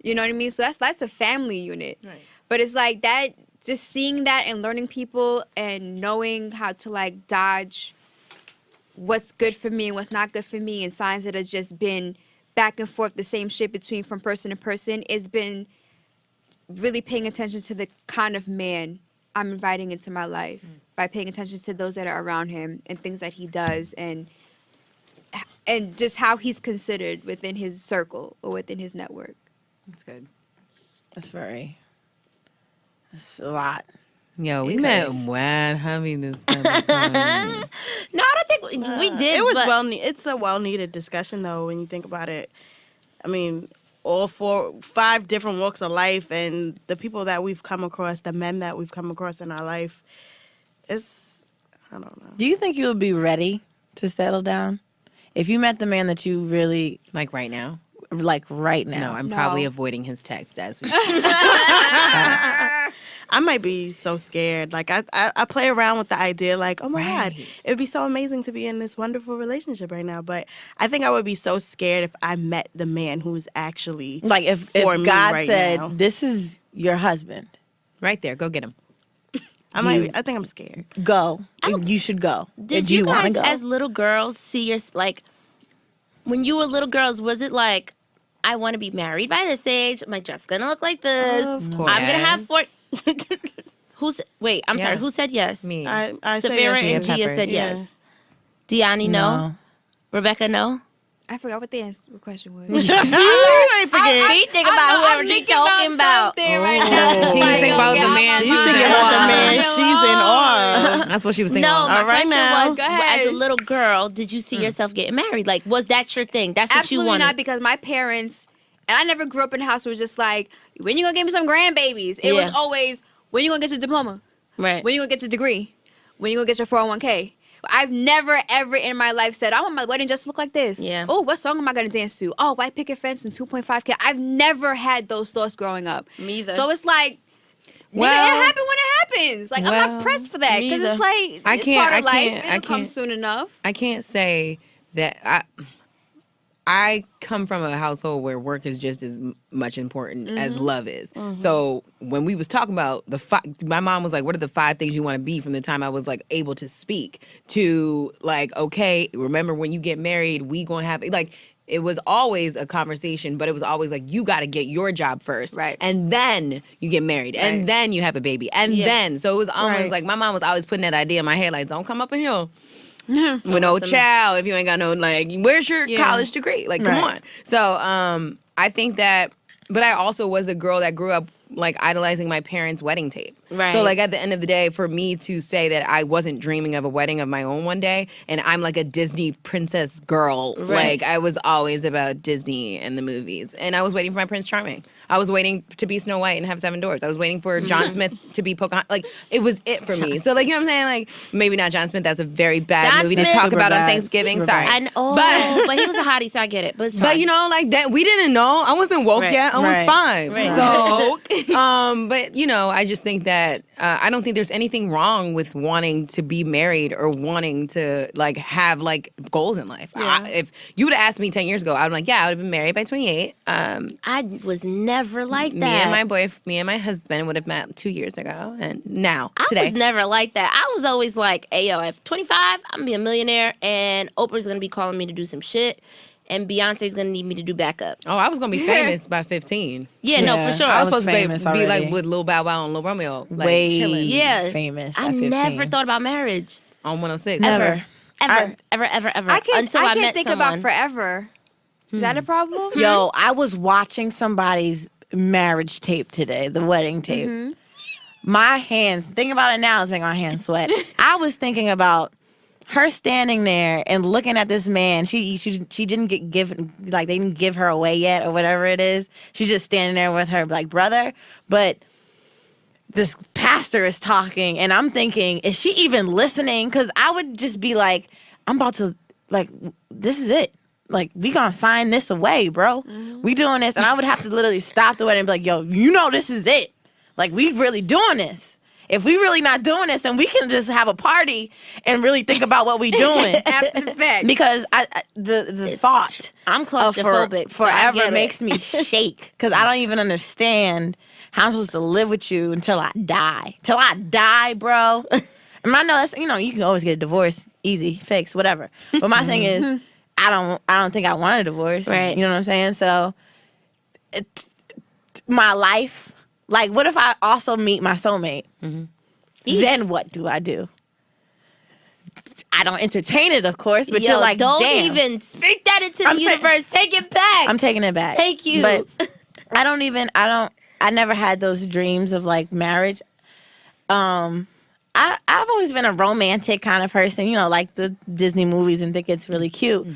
You know what I mean? So that's a family unit. Right. But it's like that, just seeing that and learning people and knowing how to dodge what's good for me and what's not good for me and signs that have just been back and forth the same shit from person to person, it's been really paying attention to the kind of man I'm inviting into my life by paying attention to those that are around him and things that he does and just how he's considered within his circle or within his network. That's good. That's a lot. Yo, we met when hubby this episode. No, I don't think we did. It was but it's a well-needed discussion, though, when you think about it. I mean, all 5 different walks of life and the people that we've come across, the men that we've come across in our life, I don't know. Do you think you would be ready to settle down if you met the man that you really Like right now? like right now? No, I'm probably avoiding his text as we I might be so scared. Like, I play around with the idea, like, oh my God, it would be so amazing to be in this wonderful relationship right now. But I think I would be so scared if I met the man who's actually Like if for me God right said, now. this is your husband, right there. Go get him. I think I'm scared. go. You should go. did Do you wanna guys, go? as little girls, see your when you were little girls? Was it like, I want to be married by this age? My dress gonna look like this. Of course. I'm gonna have 4. Wait, I'm sorry. Yeah. Who said yes? Me. I say Savera yes. and Gia Peppers. said Yeah. yes. Deani, no. Rebecca, no. I forgot what the question was. You ain't forget. She think about whoever she's talking about. Right now. She's thinking about the man. She's thinking about the man she's in awe of. That's what she was thinking No, about. my All right question now. was, Go ahead. as a little girl, did you see yourself getting married? Like, was that your thing? That's what you Absolutely wanted? not, because my parents And I never grew up in a house where it was just like, when you gonna give me some grandbabies? It was Yeah. always, when you gonna get your diploma? Right. When you gonna get your degree? When you gonna get your 401k? I've never ever in my life said, I want my wedding just to look like this. Yeah. Oh, what song am I gonna dance to? Oh, white picket fence and 2.5K. I've never had those thoughts growing up. Me either. So it's like, Well- nigga, it happened when it happens. Like, I'm well, not pressed for that. me Because it's either. like, I it's can't- part of I life. can't- It'll I come can't- soon enough. I can't say that I come from a household where work is just as much important as love is. So when we was talking about my mom was like, what are the 5 things you want to be from the time I was like able to speak to like, okay, remember when you get married, we gonna have like, it was always a conversation, but it was always like, you got to get your job first. Right. And then you get married. Right. And then you have a baby. And Yeah. then, so it was almost Right. like, my mom was always putting that idea in my head, like, don't come up in here with no child if you ain't got no, like, where's your college degree? Like, come Right. on. So I think that, but I also was a girl that grew up like idolizing my parents' wedding tape. Right. So like at the end of the day, for me to say that I wasn't dreaming of a wedding of my own one day, and I'm like a Disney princess girl, Right. like I was always about Disney and the movies, and I was waiting for my Prince Charming. I was waiting to be Snow White and have 7 doors. I was waiting for John Smith to be Pocahontas. Like it was it for me. So like you know what I'm saying? Like maybe not John Smith. That's a very bad John movie Smith- to talk Super about on bad. Thanksgiving. Super Sorry. bad. But he was a hottie, so I get it. But it's But fine. you know, like that, we didn't know. I wasn't woke Right. yet. I was Right. 5. Right. So, but you know, I just think that I don't think there's anything wrong with wanting to be married or wanting to like have like goals in life. Yeah. If you would have asked me 10 years ago, I'd be like, yeah, I would have been married by 28. I was never like Me that. and my husband would have met 2 years ago, and now I today. was never like that. I was always like, hey, yo, at 25, I'm going to be a millionaire, and Oprah's going to be calling me to do some shit, and Beyonce's going to need me to do backup. Oh, I was gonna be famous by 15. Yeah, no, Yeah. for sure. I was was supposed to famous be like already. with Lil Bow Wow and Lil Romeo, like Way chilling Yeah. famous. I at 15. never thought about marriage. on 106. Never. Ever. I- Ever. I can't, Until I I can't met think someone. about forever. Is that a problem? Yo, I was watching somebody's marriage tape today, the wedding tape. My hands, thinking about it now is making my hands sweat. I was thinking about her standing there and looking at this man. She didn't get given, like they didn't give her away yet or whatever it is. She's just standing there with her like brother, but this pastor is talking and I'm thinking, is she even listening? Because I would just be like, I'm about to, like, this is it. Like, we gonna sign this away, bro. We doing this. And I would have to literally stop the wedding and be like, yo, you know this is it. Like, we really doing this. If we really not doing this, and we can just have a party and really think about what we doing. After the fact. Because the thought I'm of claustrophobic. so I forever get it. makes me shake. Because I don't even understand how I'm supposed to live with you until I die. Till I die, bro. And I know that's, you know, you can always get a divorce, easy, fix, whatever. But my thing is, I don't think I want a divorce. Right. You know what I'm saying? So, my life, like, what if I also meet my soulmate? Then what do I do? I don't entertain it, of course, but Yo, you're like, don't damn. even speak that into I'm the saying- universe. Take it back. I'm taking it back. Thank you. But I never had those dreams of like marriage. I've always been a romantic kind of person, you know, like the Disney movies and think it's really cute.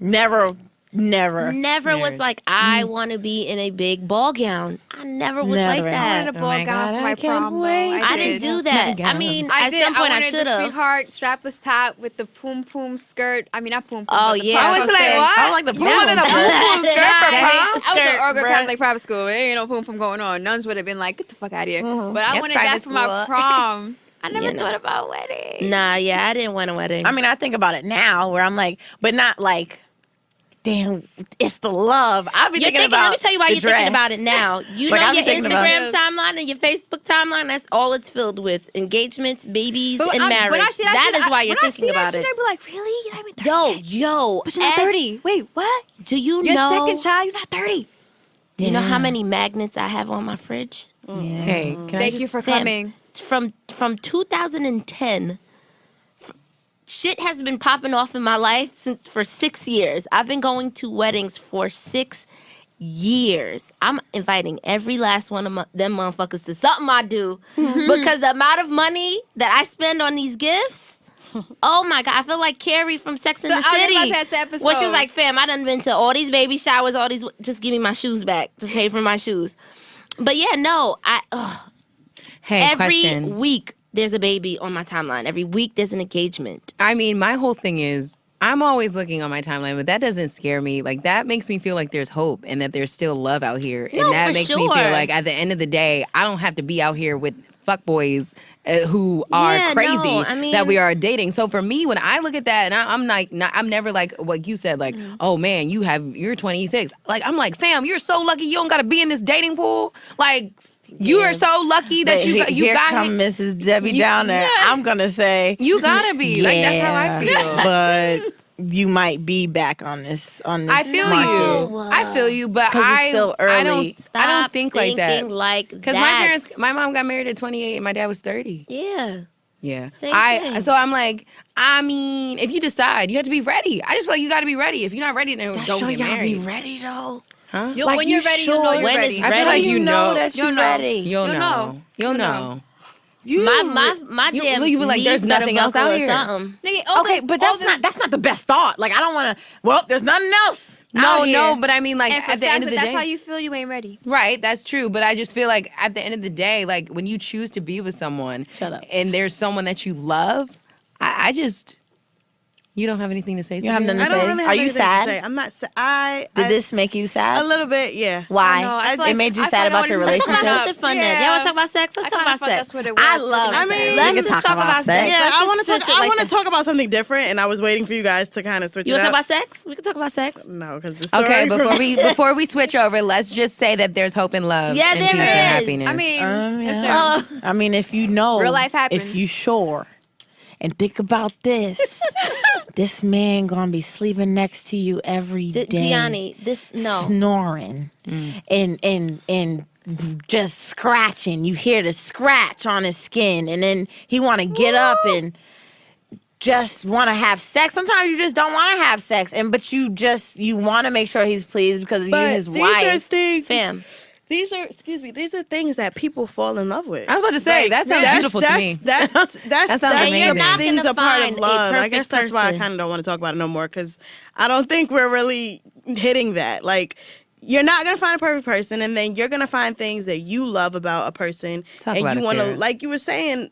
Never Never was Married. like, I want to be in a big ball gown. I never was like Never. I that. wanted a Oh ball my gown God, for I my can't prom. wait. Though. I didn't do that. I mean, at some point I wanted should the have. sweetheart strapless top with the poom poom skirt. I mean, not poom poom. Oh, but the yeah. pom I pom was like, skirt. what? I like the pool wanted a pool skirt for Yeah. prom? I was an Skirt, Urga bruh. Catholic private school. There ain't no poom poom going on. Nuns would have been like, get the fuck out of here. But I That's wanted that private for my school. prom. I never You know. thought about wedding. Nah, yeah, I didn't want a wedding. I mean, I think about it now where I'm like, but not like, damn, it's the love. I'll be You're thinking thinking, about let me tell you why the you're thinking dress. about it now. You Like, know I'll be your thinking about Instagram it. timeline and your Facebook timeline, that's all it's filled with. Engagements, babies, But and when marriage. I see That shit, is why you're when thinking I see about that it. shit, I be like, really? You're not even 30 Yo, yo. But you're not as- 30. Wait, what? Do you Your know? second child, you're not 30. Do you know how many magnets I have on my fridge? Hey, can I Thank you just- for Fam, coming. From 2010, shit has been popping off in my life for 6 years. I've been going to weddings for 6 years. I'm inviting every last one of them motherfuckers to something I do because the amount of money that I spend on these gifts, Oh my God, I feel like Carrie from Sex and the I was about City. to ask the episode. Where she's like, fam, I done been to all these baby showers, all these, just give me my shoes back. Just pay for my shoes. But yeah, no, Hey, every question. week there's a baby on my timeline. Every week there's an engagement. I mean, my whole thing is I'm always looking on my timeline, but that doesn't scare me. Like, that makes me feel like there's hope and that there's still love out here. No, And that for makes me sure. feel like at the end of the day, I don't have to be out here with fuckboys who are Yeah, crazy no, I mean- that we are dating. So for me, when I look at that, and I'm like, I'm never like what you said, like, oh man, you're 26. Like, I'm like, fam, you're so lucky you don't got to be in this dating pool. Like, you are so lucky that But you here got come Mrs. Debbie Downer. yeah. I'm gonna say You gotta be. Like, that's how I feel. But you might be back on this. I feel market. you. I feel you, but 'Cause it's still I early. don't Stop think like that. thinking like Because that. my mom got married at 28 and my dad was 30. Yeah. Yeah. Same thing. So I'm like, I mean, if you decide, you have to be ready. I just feel like you got to be ready. If you're not ready, then don't Sure, get y'all married. be ready though. Huh? You'll- Like, when you you're ready, you'll know sure? you're When ready. it's I feel ready. like you know. that you're You'll know. ready. You'll know. You'll know. My You- damn you be like, there's knees better nothing else buckle out or here. something. Nigga, all Okay, this- but all that's not the best thought. Like, I don't want to. Well, there's nothing else. No, out here. no, but I mean, like, And for at the facts, end of if the that's day. how you feel, you ain't ready. Right, that's true. But I just feel like at the end of the day, like, when you choose to be with someone Shut up. and there's someone that you love, I just, you don't have anything to say. You have Sophia? nothing to I don't say? really have Are you anything sad? to say. I'm not sad. Did this make you sad? a little bit? Yeah. Why? No, I feel it like- made you I feel sad like I about your wouldn't- Let's Let's talk relationship. about something fun then. Y'all want to talk about sex? Let's I talk kinda about thought sex. that's what it was. I love. I mean, sex. we We can can talk about sex. Yeah, Let's I just want to switch talk. it I like want to that. talk about something different, and I was waiting for you guys to kind of switch You it want to up. talk about sex? We can talk about sex. No, because the story. Okay, from- before we switch over, let's just say that there's hope and love. Yeah, and there peace and is. happiness. I mean, Yeah. I mean, if you know, Real life happens. If you sure, and think about this, this man gonna be sleeping next to you every day, Gianni, snoring, and just scratching. You hear the scratch on his skin, and then he want to get up and just want to have sex. Sometimes you just don't want to have sex, but you want to make sure he's pleased because you're But his these are wife. things. fam. These are these are things that people fall in love with. I was about to say, that sounds beautiful to me. That's That sounds amazing. You're not things gonna a part find of a love. I perfect guess that's why I person. kind of don't want to talk about it no more because I don't think we're really hitting that. Like, you're not gonna find a perfect person, and then you're gonna find things that you love about a person, Talk and about you it, want to, Karen. like you were saying,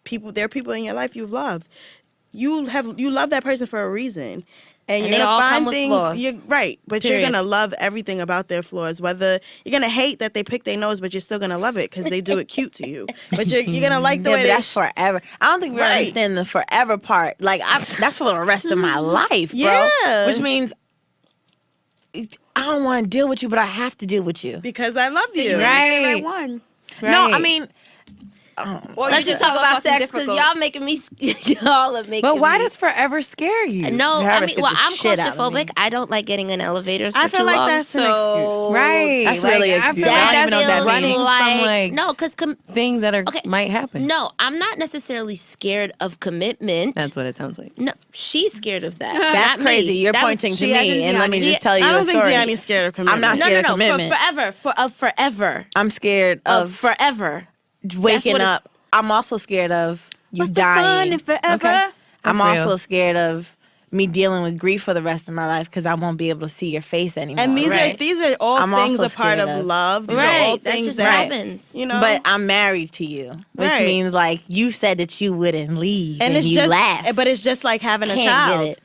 there are people in your life you've loved. You love that person for a reason. And And you're they gonna all come find with things, flaws. you're right, but Period. you're gonna love everything about their flaws. Whether you're gonna hate that they pick their nose, but you're still gonna love it because they do it cute to you. But you're gonna like the Yeah, way but they. that's forever. I don't think we Right. understand the forever part. Like, that's for the rest of my life, bro. Yeah. Which means I don't want to deal with you, but I have to deal with you. because I love you. Right. Right one. No, I Right. mean, Or Let's you just talk tell us about something sex because difficult. y'all making me. Y'all are making. But why me, does forever scare you? No, I Harris mean, get well, the I'm shit out of me. claustrophobic. I don't like getting in elevators for I feel too like long. that's an so excuse. Right. That's really I feel excuse. like I don't that's even know what that running means. from like no, because things that are Okay. might happen. no, I'm not necessarily scared of commitment. That's what it sounds like. No, she's scared of that. that's not crazy. Me. You're That was- pointing to she hasn't me, and let me Gianni. just tell you I a don't think story. Gianni's scared of commitment. I'm not No, scared no, of no, commitment. of forever. I'm scared Of of forever. waking what it's- up. I'm also scared of you What's the fun dying. in forever? Okay. I'm That's also real. scared of me dealing with grief for the rest of my life because I won't be able to see your face anymore. And Right. these are all I'm things also a part scared of of- love. These are all Right. That things just that happens. you know. But I'm married to you, which Right. means like you said that you wouldn't leave, and it's you just, laugh. but it's just like having a Can't child. get it.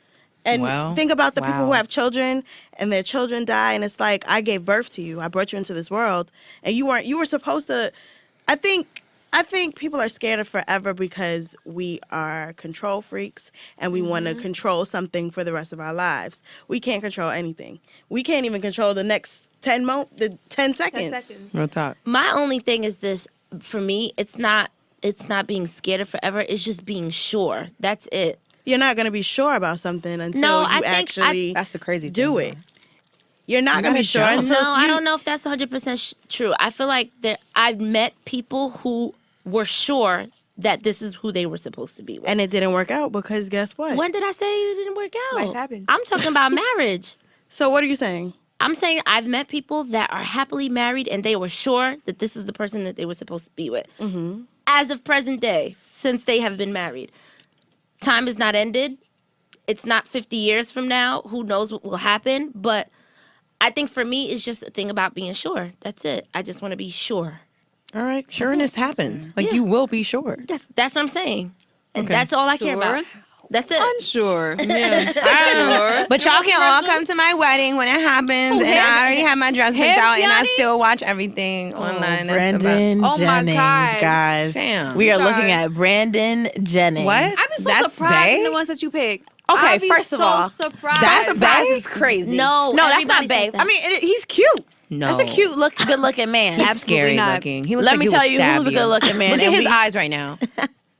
And Well, think about the people wow. who have children and their children die, and it's like I gave birth to you. I brought you into this world, and you were supposed to. I think people are scared of forever because we are control freaks and we want to control something for the rest of our lives. We can't control anything. We can't even control the next 10 seconds. Real talk. My only thing is this: for me, it's not being scared of forever. It's just being sure. That's it. You're not going to be sure about something until No, you I think actually That's the crazy do thing, it. You're not going to be sure gotta until No, I don't know if that's 100% true. I feel like I've met people who were sure that this is who they were supposed to be with. And it didn't work out because guess what? When did I say it didn't work out? Life happens. I'm talking about marriage. So what are you saying? I'm saying I've met people that are happily married and they were sure that this is the person that they were supposed to be with. Mm-hmm. As of present day, since they have been married. time is not ended. It's not 50 years from now. Who knows what will happen? But I think for me, it's just a thing about being sure. That's it. I just want to be sure. All right. Sureness happens. Like, Yeah. you will be sure. That's what I'm saying. And Okay. that's all I care Sure? about. That's it. Unsure. Sure. But y'all can all come to my wedding when it happens. And I already have my dress picked out. And I Johnny? still watch everything online. That's Brandon Oh my Jennings, God. guys. Damn. We are Sorry. looking at Brandon Jennings. What? I've been so That's surprised in bae? the ones that you picked. Okay, I'll be first of so all, surprised. That That's surprise bae? is crazy. No, that's not everybody says babe. that. I mean, he's cute. No. That's a cute look, good looking man. He's Absolutely scary not. looking. He looks Let like me he tell would you stab who's a good looking man. Look at and his we- eyes right now.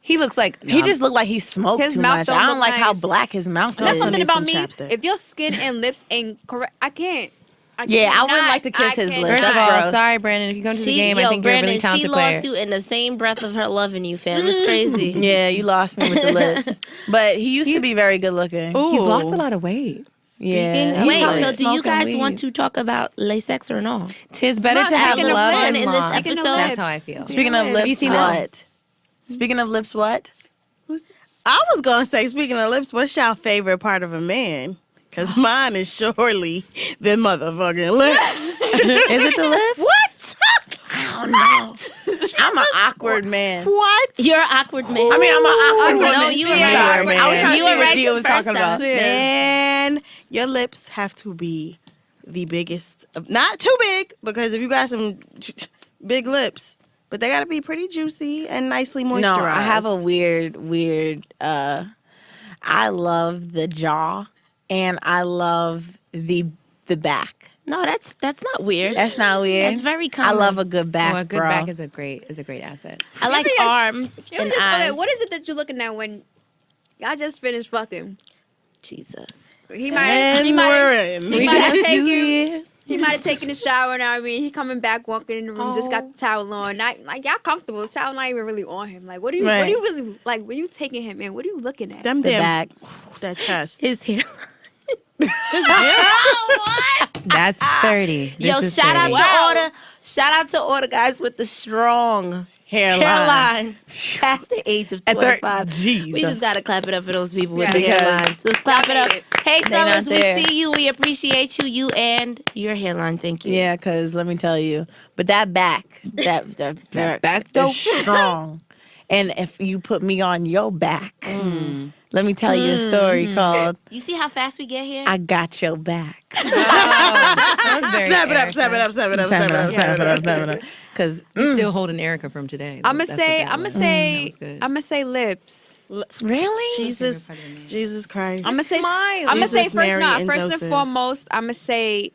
He looks like He just looked like he smoked His too mouth much. don't I don't look like how nice. black his mouth That's is. something need about some me. chapstick. If your skin and lips ain't correct, I can't. Yeah, I wouldn't cannot- like to kiss I his cannot. lips. First of That's all, gross. sorry, Brandon. If you come to the game, I think Brandon, you're a really talented she player. lost you in the same breath of her loving you, fam. It's crazy. Yeah, you lost me with the lips. But he used to be very good looking. Ooh. He's lost a lot of weight. Yeah. Speaking Wait, of- He so was do you smoking guys weed. want to talk about lay sex or no? Tis better No, to have speaking of love fun than in this loss. Speaking of episode. That's lips. how I feel. Speaking of Have lips, you seen what? Speaking of lips, what? I was gonna say, speaking of lips, what's your favorite part of a man? Because mine is surely the motherfucking lips. Is it the lips? What? I don't know. I'm an awkward man. What? You're an awkward man. I mean, I'm an awkward No, woman. you Sorry, were right. man. I was trying to You see were what right Gia the was first talking about. time. Man, your lips have to be the biggest. Not too big, because if you got some big lips, but they got to be pretty juicy and nicely moisturized. No, I have a weird. I love the jaw, and I love the back. No, that's not weird. That's not weird. That's very I common. love a good back, Oh, a good bro. back is a great asset. I like Maybe arms You and just, okay, eyes. what is it that you're looking at when y'all just finished fucking? Jesus. He And he might we're in. he might have taken years. he might have taken a shower now. I mean, he coming back, walking in the room, just got the towel on. Not like y'all comfortable. The towel not even really on him. Like, what do you Right. really like when you taking him in? What are you looking at? Them The damn back. that chest. His hair. That's 30. Yo, This is shout 30. out to all the guys with the strong Hairline. hairlines past the age of At 25. Jesus. We just gotta clap it up for those people with Yeah. the Because hairlines. Let's clap it up. Hey They fellas, not we there. see you. We appreciate you. You and your hairline. Thank you. Yeah, because let me tell you, but that back, that back is though? strong. And if you put me on your back, let me tell you a story called You see how fast we get here? "I Got Your Back." That was very Snap it up, Erica. snap it up, snap it up, snap it up, snap it up. Because You're still holding Erica from today. I'm gonna That's say what that I'm gonna was. say That was good. I'm gonna say lips. really, Jesus Christ. I'm gonna say Smile. I'm gonna say Jesus, first. Mary, Nah, and first Joseph. and foremost, I'm gonna say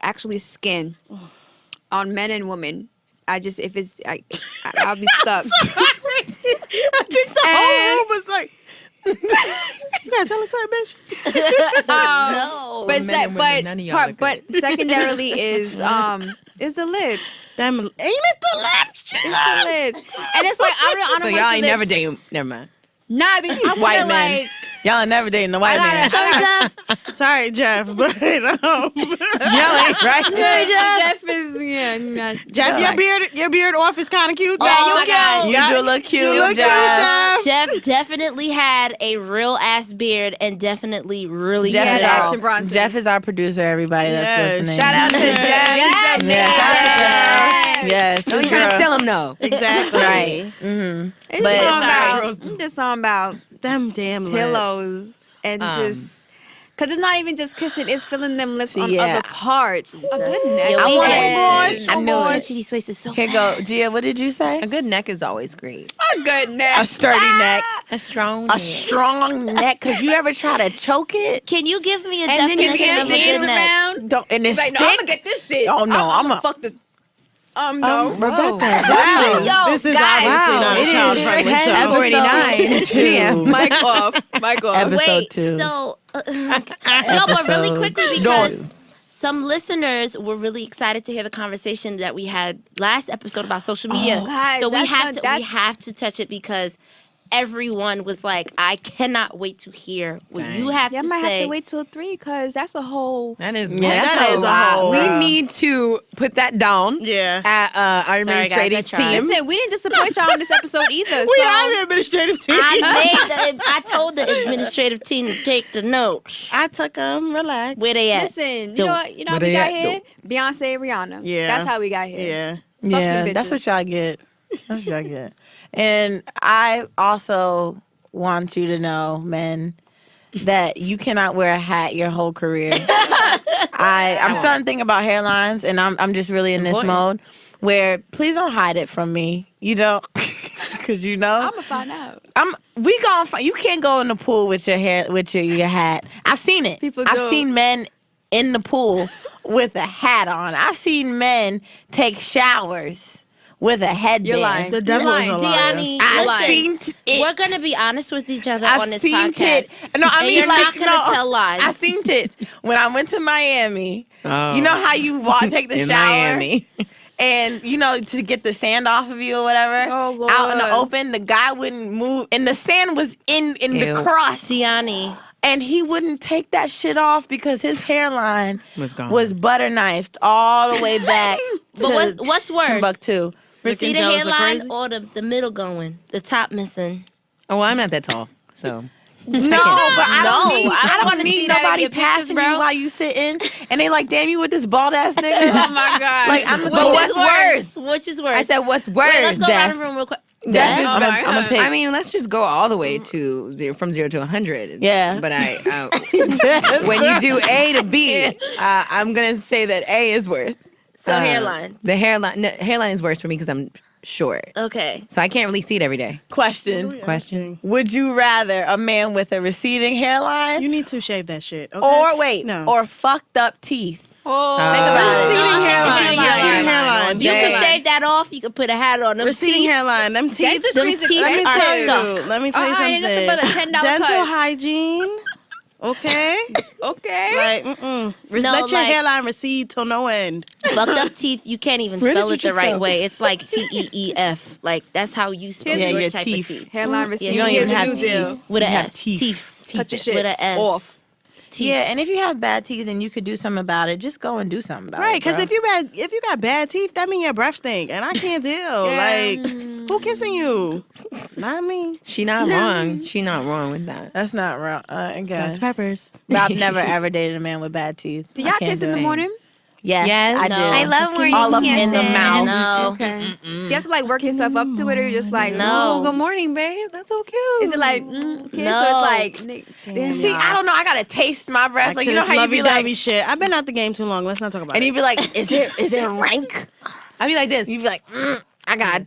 actually skin on men and women. I just if it's I'll be stuck. I think the whole room was like, you gotta tell us something, bitch. no. But men and women, none of y'all are but secondarily is the lips. Damn, ain't it the lips? The lips. And it's like I don't So want y'all the ain't never lips. dating. Never mind. Nah, because I White wanna men. like y'all are never dating a white man. Sorry, Jeff, but Y'all ain't right. Jeff is not. Jeff, your beard off is kind of cute. Oh Now my God. You do look cute, You look cute, Jeff. Jeff. Jeff definitely had a real ass beard and definitely really Jeff Yeah, is good the our- Action Bronson. Jeff is our producer. Everybody that's Yes. listening. Shout out to Jeff. Yeah, shout out to Jeff. Yes, Don't try to steal him, no. Exactly. Right. Mm-hmm. It's But- song Sorry, about Rose. this song about Them damn lips. pillows and just. Cause it's not even just kissing; it's feeling them lips on yeah. other parts. A good neck. Yeah, I we want had- it. I knew it. Titty space is so Here fat. go, Gia. What did you say? A good neck is always great. A good neck. A sturdy neck, A strong a strong neck. Cause you ever try to choke it? Can you give me a And then you definition can't of a dance good neck? around. Don't. And it's Like, no, I'm thick. gonna get this shit. Oh, no, I'm I'ma- gonna fuck this. No. Rebecca. Wow. This is guys. obviously not a It is child-friendly show. 10:49 Two. Mic off. Mic off. Episode Wait, 2. so no, but really Episode quickly because dos. some listeners were really excited to hear the conversation that we had last episode about social media. guys, so we that's have not- to that's- touch it because everyone was like, I cannot wait to hear what you have Yeah, I to might say. have to wait till 3 because that's a whole. That is that is a whole- We Bruh. need to put that down. Yeah. At our Sorry, guys, administrative I tried. team. Listen, we didn't disappoint y'all on this episode either. We so. are the administrative team. I told the administrative team to take the notes. I took them. Relax. Where they at? Listen, you Don't. know what? You know Where how we they got at, here? Beyonce, Rihanna. Yeah. That's how we got here. Yeah. Fuck Yeah, them that's what bitches. y'all get. That's what y'all get. And I also want you to know, men, that you cannot wear a hat your whole career. I'm starting to think about hairlines, and I'm just really in this mode where please don't hide it from me. You don't, because you know I'm gonna find out. we gonna find. You can't go in the pool with your hair with your hat. I've seen it. People I've do. seen men in the pool with a hat on. I've seen men take showers with a headband. You're lying. The You're devil is lying. a liar. Deani, I've listen, seen it. we're going to be honest with each other I've on this seen podcast. it. No, I And mean you're like not gonna no. tell lies. I seen it when I went to Miami. Oh. You know how you take the In shower Miami. and you know to get the sand off of you or whatever. Oh, Lord. Out in the open, the guy wouldn't move, and the sand was in Ew. the crust. Deani, And he wouldn't take that shit off because his hairline Was gone. was butter knifed all the way back to but what's worse? Timbuktu. Receive the jealous or hairline crazy? or the middle going, the top missing. Oh, well, I'm not that tall, so. No, but I don't No, need, I don't I wanna don't see need that in nobody your pictures, passing bro. you while you sitting, and they like, damn, you with this bald ass nigga. Oh my god. Like I'm the Which what's is worse? Which is worse? I said, what's worse? Wait, let's go Death. around the room real quick. Death. Death. I'm a pick. I mean, let's just go all the way to from 0 to 100. Yeah. But when you do A to B, I'm gonna say that A is worse. So hairline. The hairline is worse for me because I'm short, Okay. so I can't really see it every day. Question. Question. Would you rather a man with a receding hairline You need to shave that shit. Okay? or wait, No. or fucked up teeth? Oh. Think about it. Receding No, hairline. receding Receding hairline. hairline. You can Yeah. shave that off. You can put a hat on them. Receding teeth. hairline. Them teeth. Dentistry Them is teeth Let me are tell stuck. you. Let me tell you ain't nothing something. but a $10 Dental cut. hygiene. Okay. Okay. Like, No, let your like- hairline recede till no end. Fucked up teeth. You can't even Where spell did it you the just right go? way. It's like TEEF. Like that's how you spell Yeah, your your type teeth. of teeth. Hairline Yeah, receipt. you don't even Here's have the new teeth. deal. With a You have S. teeth. Teeths. Cut your With shit a S. off. Teeths. Yeah, and if you have bad teeth and you could do something about it, just go and do something about Right, it. because bro. if you got bad teeth, that means your breath stink, and I can't deal. Yeah. Like, who kissing you? Not me. She not wrong. She not wrong with that. That's not wrong. I guess. Dr. Peppers. But I've never ever dated a man with bad teeth. Do I y'all can't kiss do in the it. morning? Yes, Yes. I No. do. I love when all you up in the kiss it. mouth. No. Okay. Do you have to like work yourself up to it, or you're just like, No. Oh, good morning, babe. That's so cute. Is it like kiss, No. or it's like See, I don't know. I gotta taste my breath. Like you know how you be like, shit. I've been out the game too long. Let's not talk about and it. you be like, is it rank? I be like this. You be like, I gotta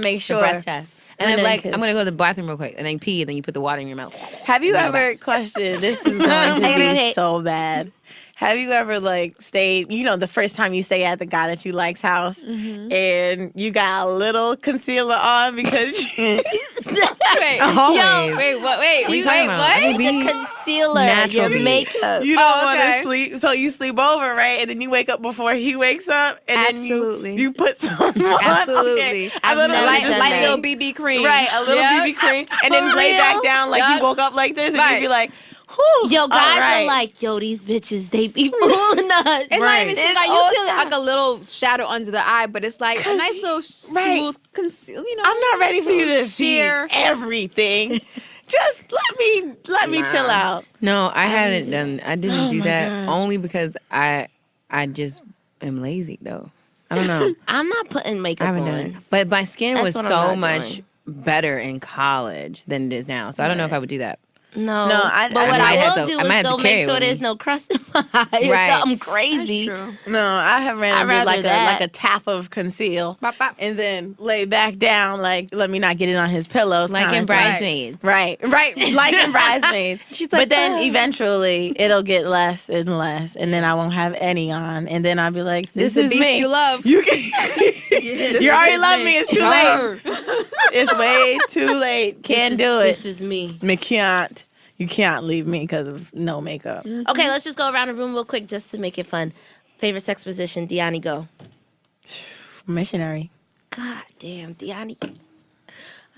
make The sure. breath test. And And then then like, kiss. I'm gonna go to the bathroom real quick, and then pee, and then you put the water in your mouth. Have you ever questioned? This is going to be so bad. Have you ever like stayed? You know, the first time you stay at the guy that you like's house, and you got a little concealer on because Wait, Always. wait, what? Wait, What you wait, talking about? what? I mean, The concealer, Natural your beauty. makeup. you don't Oh, want okay. to sleep. So you sleep over, right? And then you wake up before he wakes up, and Absolutely. then you put some on. Absolutely. Okay. I've A little never Light, done light that. little BB cream. Right, a little Yep. BB cream, and then For lay back real? down like Yup. you woke up like this, and Right. you'd be like, whew, Yo, all guys right. are like, yo, these bitches, they be fooling us. It's not even It's like all you see time. like a little shadow under the eye, but it's like a 'Cause nice little right. smooth conceal. You know, I'm not ready for you to see sheer. everything. Just let me chill out. No, I hadn't done. I didn't do my that God. only because I just am lazy though. I don't know. I'm not putting I makeup haven't on. done it. But my skin That's was what so I'm not much doing. better in college than it is now. So I don't know if I would do that. No, No, I but what might I have will to- do I might have is to go carry make it sure with there's me. no crust in my eyes. Right. Something crazy. True. No, I have ran I'd and did like rather that. a tap of conceal, Bop, bop. and then lay back down like let me not get it on his pillows. Like kinda in thing. Bridesmaids. Right, like in Bridesmaids. She's but like, then "Oh." eventually it'll get less and less, and then I won't have any on, and then I'll be like, "This This is the beast me." you love. You can. You already love me. It's too late. It's way too late. Can't do it. This is me. You can't leave me because of no makeup. Okay, let's just go around the room real quick just to make it fun. Favorite sex position, Deani, go. Missionary. God damn, Deani.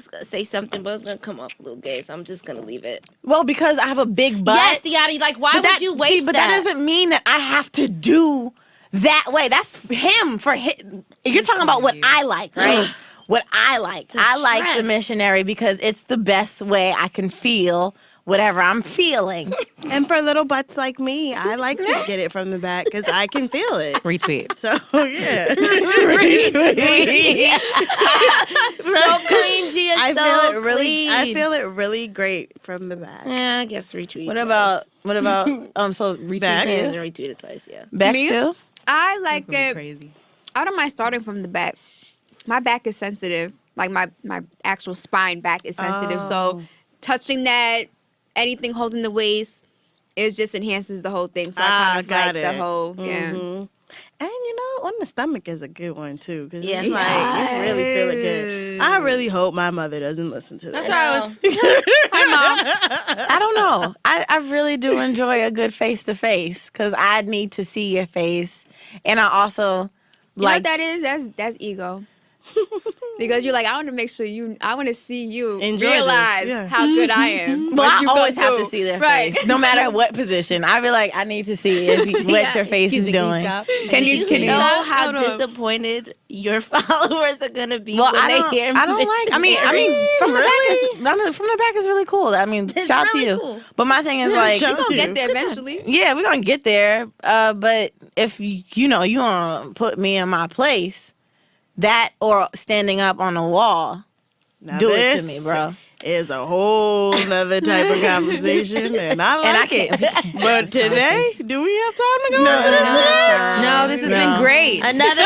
was gonna say something, but it's gonna come off a little gay, so I'm just gonna leave it. Well, because I have a big butt. Yes, Yadi, like why But would you waste but that doesn't mean that I have to do that way. That's him for him. You're talking about what I like, right? What I like. I like the stress. missionary because it's the best way I can feel whatever I'm feeling. And for little butts like me, I like to get it from the back because I can feel it. Retweet. So yeah, so clean, Gia. I so feel it really. clean. I feel it really great from the back. Yeah, I guess retweet. What about so retweet Back? Yeah, is retweet it twice. Yeah. back Me? too? I like It's gonna be it. crazy. I don't mind starting from the back. My back is sensitive. Like my actual spine back is sensitive. So touching that, anything holding the waist, it just enhances the whole thing. So I kind of got like the it. whole, yeah. Mhm. And on the stomach is a good one too, because Yeah. it's like you really feel it good. I really hope my mother doesn't listen to this. That's why I was. Hi, Mom. I don't know. I really do enjoy a good face to face because I need to see your face, and I also You know what like. that is? That's ego. Because you're like, I want to make sure I want to see you Enjoy this, realize yeah. how good I am. Well, what I you always gonna have to do. see their Right. face, no matter what position. I be like, I need to see if what your face is doing. Can you? You know Stop? how Hold on. disappointed your followers are gonna be Well, when I they don't. hear I don't like. I mean, from the back is really cool. I mean, It's shout out really to you. cool. But my thing is like, Shout We're out going to to you. get there eventually. yeah, we're gonna get there. But if you wanna put me in my place, that or standing up on a wall, Now do it to this me, bro. Is a whole nother type of conversation, and I like can't- it. But today, do we have time to go into this? No, this has No. been great. Another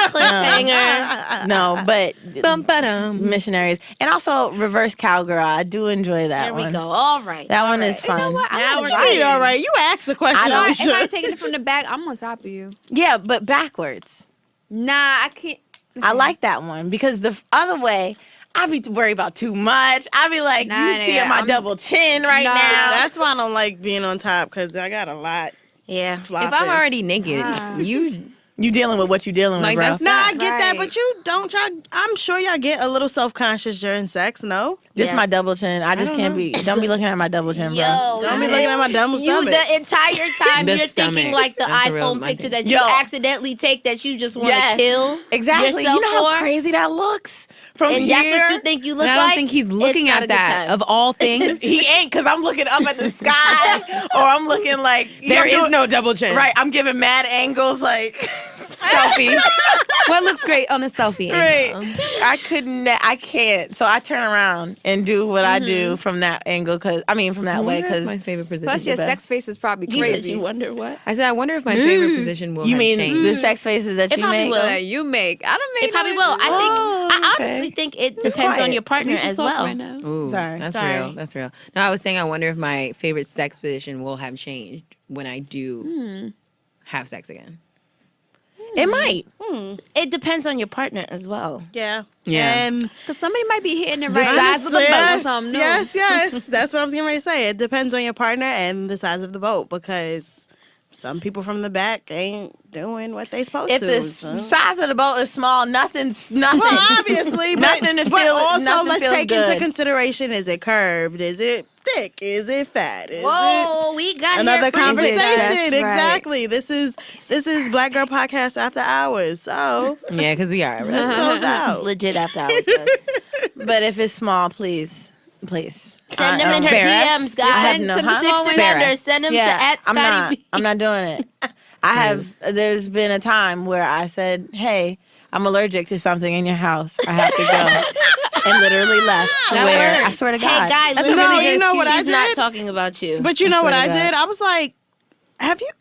cliffhanger. No, but Bum-ba-dum. missionaries and also reverse cowgirl. I do enjoy that There one. we go. All right. That all one right. is fun. Now we're Hey, all right, you asked the question. I don't- If I Alicia. taking it from the back, I'm on top of you. Yeah, but backwards. Nah, I can't. I like that one because the other way, I be worried about too much. I be like, Nah, you see nigga, my I'm- double chin right No, now. That's why I don't like being on top because I got a lot Yeah. flopping. If I'm already naked, Ah. You dealing with what you dealing with, Like, bro. that's No, I get that, Right. but you don't try. I'm sure y'all get a little self-conscious during sex. No, Just Yes. my double chin. I just can't be. Don't be looking at my double chin, bro. Yo, don't be looking at my dumb you stomach. the entire time The you're thinking stomach. like the That's a real iPhone my picture thing. that you Yo. accidentally take that you just want to Yes. kill Exactly. yourself You know how for. crazy that looks from And here. that's what you think you look And I like. don't think he's It's looking not at a good that. time. Of all things, He ain't because I'm looking up at the sky or I'm looking like there I'm is doing- no double chin. right. I'm giving mad angles like Selfie. What looks great on a selfie? right. angle? I couldn't. I can't. So I turn around and do what I do from that angle from that way Wonder if because my favorite position. Plus, your best. sex face is probably You said crazy. you wonder what? I said I wonder if my favorite position will you have mean changed. the sex faces that It you probably make. will. That you make. I don't make. It probably no- will. I Oh, think. I okay. honestly think it It's depends on quiet. your partner Alicia's as talking well. right now. Ooh, Sorry. that's Sorry. real. That's real. No, I was saying I wonder if my favorite sex position will have changed when I do have sex again. It might. It depends on your partner as well. yeah, Yeah. And Cause somebody might be hitting it right. size of the boat or something. new. yes. That's what I was getting ready to say. It depends on your partner and the size of the boat because some people from the back ain't doing what they supposed If to. the so. size of the boat is small, nothing's nothing. Well, obviously, but, Nothing to but feel- also nothing let's feels take good. into consideration: is it curved? Is it thick? Is it fat? Is it Whoa, we got another here pretty conversation? quick. That's right. Exactly. This is Black Girl Podcast After Hours. So Yeah, because we are. let's close out. Legit after hours. guys. But if it's small, please. Send them in her Spare us. DMs, guys. no- To the huh? Six Spare Thunder. us. Send them to Yeah, at I'm not. Scotty B. I'm not doing it. I have. There's been a time where I said, "Hey, I'm allergic to something in your house. I have to go," and literally left. Swear, I swear to God. Hey guys, That's listen, a really you good know excuse. what? She's I not did? talking about you. But you know what I swear to God. did? I was like,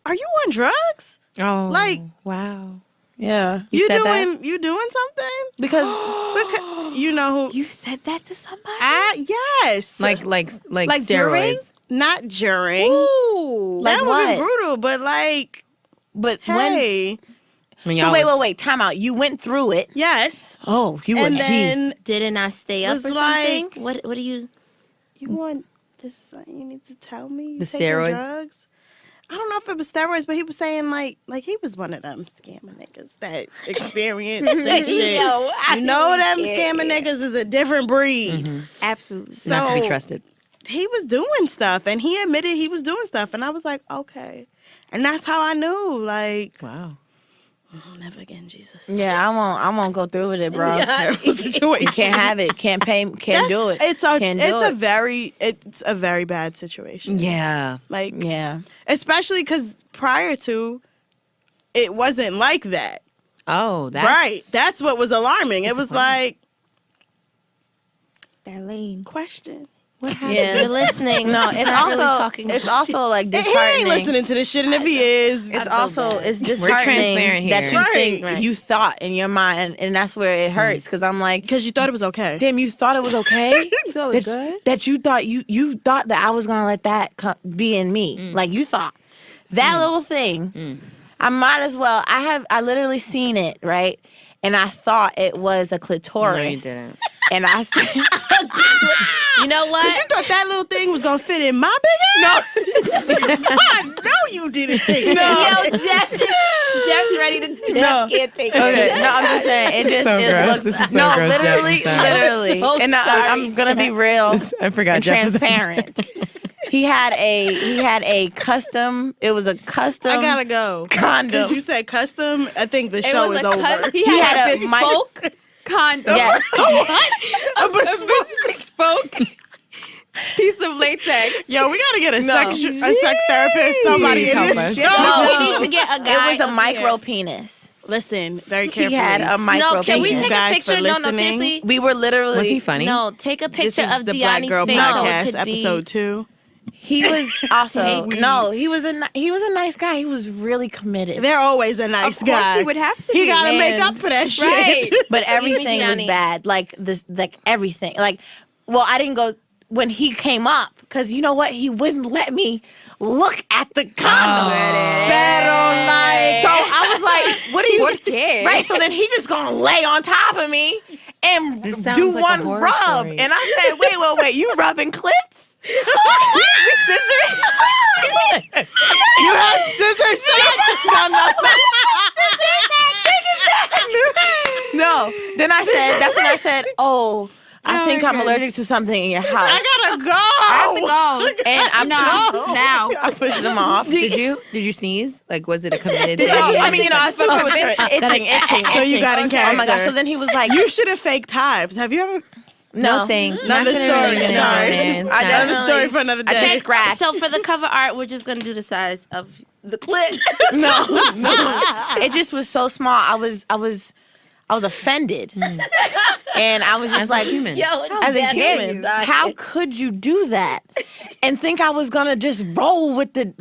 are you on drugs? Oh, Like- wow. Yeah, You said that? You doing something? because You know who? You said that to somebody? Yes. Like during? steroids. not during. Ooh. Like that would what? be brutal, but like, but when. hey, I mean, So y'all wait. Time out. You went through it. yes. Oh, you And were deep. then Didn't I stay up Was or something? What do you? you want this? You need to tell me. You The taking steroids? drugs? I don't know if it was steroids, but he was saying like he was one of them scamming niggas that experienced that shit. Yo, I you know them don't care. scamming niggas is a different breed. Absolutely. So Not to be trusted. he was doing stuff, and he admitted he was doing stuff, and I was like, okay, and that's how I knew, like, Wow. never again, Jesus. Yeah, I won't go through with it, bro. Terrible situation. You can't have it. Can't pay. Can't do it. It's Can't do it. a very bad situation. Yeah. Like, Yeah. especially because prior to, it wasn't like that. Oh, that's Right. That's what was alarming. It was like, That lane. question. What happened? Yeah. You're listening. No, He's it's not also really talking. it's also like He ain't disheartening. listening to this shit, and if he is, It's feel also bad. it's disheartening transparent that here. you Right. think Right. you thought in your mind, and that's where it hurts. Because I'm like, because you thought it was okay. damn, you thought it was okay. You thought it was good? That you thought you thought that I was gonna let that be in me. Like you thought that little thing. I might as well. I literally seen it, right, and I thought it was a clitoris. No, you didn't. And I said, You know Because what? you thought that little thing was going to fit in my big ass? No. I know you didn't think Yo, that. Jeff's ready to. Jeff can't take okay, it. no, I'm just saying it just So it gross. looked, This is so no, gross, Jeff, literally, I'm sorry. literally, So and I'm gonna be real I forgot and Jeff was- transparent. He had a custom. It was a custom. I got to go. condom. Because you said custom, I think the It show was is a over. He He had, had a a bespoke condom. Yes. A bespoke piece of latex. Yo, we got to get a No. sex therapist, somebody Please in help this us. show. No, No. we need to get a guy. It was a up micro here. penis. Listen, very He carefully. had a micro No, can we penis. take a guys picture? for No, listening. seriously. We were literally. Was he funny? No, take a This picture is of the Black Deani's Girl face. so it Podcast, could episode 2. He was also Take- no. He was a nice guy. He was really committed. They're always a nice Of course guy. he would have to He be. got to And- make up for that shit. Right. But Excuse me, everything was Deani. bad. Like this, like everything. Like, well, I didn't go when he came up because you know what? He wouldn't let me look at the condom. Pero like, So I was like, "What are you?" Por qué? Right. So then he just gonna lay on top of me and This sounds do like a one horror rub. story. And I said, "Wait, you rubbing clits?" you had scissor shots. No. Then I said, "That's when I said, oh." I think I'm allergic to something in your house. I gotta go. And I No, now. I pushed them off. Did you sneeze? Like, was it a committed? No, thing? I mean, I assume it was itching. So you got in Oh my gosh! character. So then he was like, You should have faked hives. Have you ever? No thanks. Another Not gonna story. really go Sorry. there, man. I It's Another not- story for another I day. just scratched. So for the cover art, we're just gonna do the size of the clit. no, it just was so small. I was offended, and I was just like, human. Yo, as a Jeff, human, dog. how could you do that and think I was gonna just roll with it?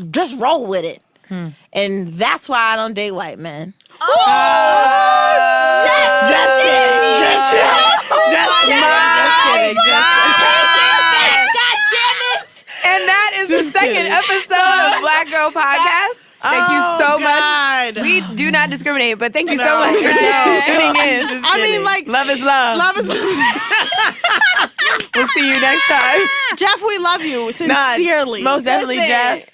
And that's why I don't date white men. Just kidding. Just kidding. God damn it! And that is the second episode of Black Girl Podcast. Thank you so God. much. We do not discriminate, but thank you so No, much for we don't. tuning in. I mean, like, Love is love. love is. We'll see you next time. Jeff, we love you Nah, sincerely. most definitely, Listen. Jeff.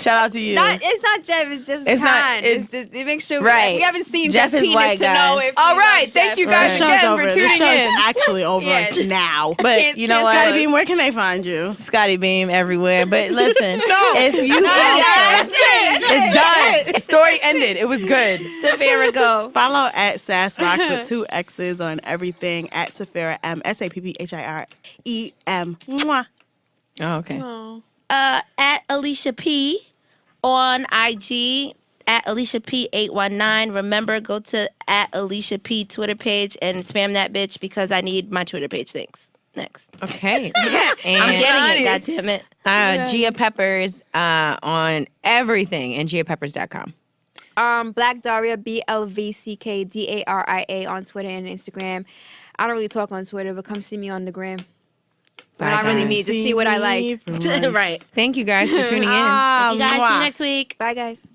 Shout out to you. It's not Jeff. It's Jeff's It's not- kind. it's- It makes sure Right. we haven't seen Jeff Jeff's is penis white to guy. know if. All we right. love Thank Jeff. you the guys show's again over. for The tuning show's in. actually over Yes. now. But you know what? Scotty Beam, where can they find you? Scotty Beam everywhere. But listen, No. if you That's it. It's done. Story ended. It was good. Safira, go. Follow at Sassbox with 2 X's on everything at Saphira M SAPPHIREM. Mwah. Oh, okay. At Alicia P on IG. At Alicia P 819. Remember, go to at Alicia P Twitter page and spam that bitch because I need my Twitter page. Thanks. Next. Okay. I'm And getting it. God damn it. Gia Peppers on everything and giapeppers.com. Black Daria, BLVCKDARIA on Twitter and Instagram. I don't really talk on Twitter, but come see me on the gram. But not really me. Just see what I like. Right. Thank you guys for tuning in. Ah, You guys, see you mwah. next week. Bye, guys.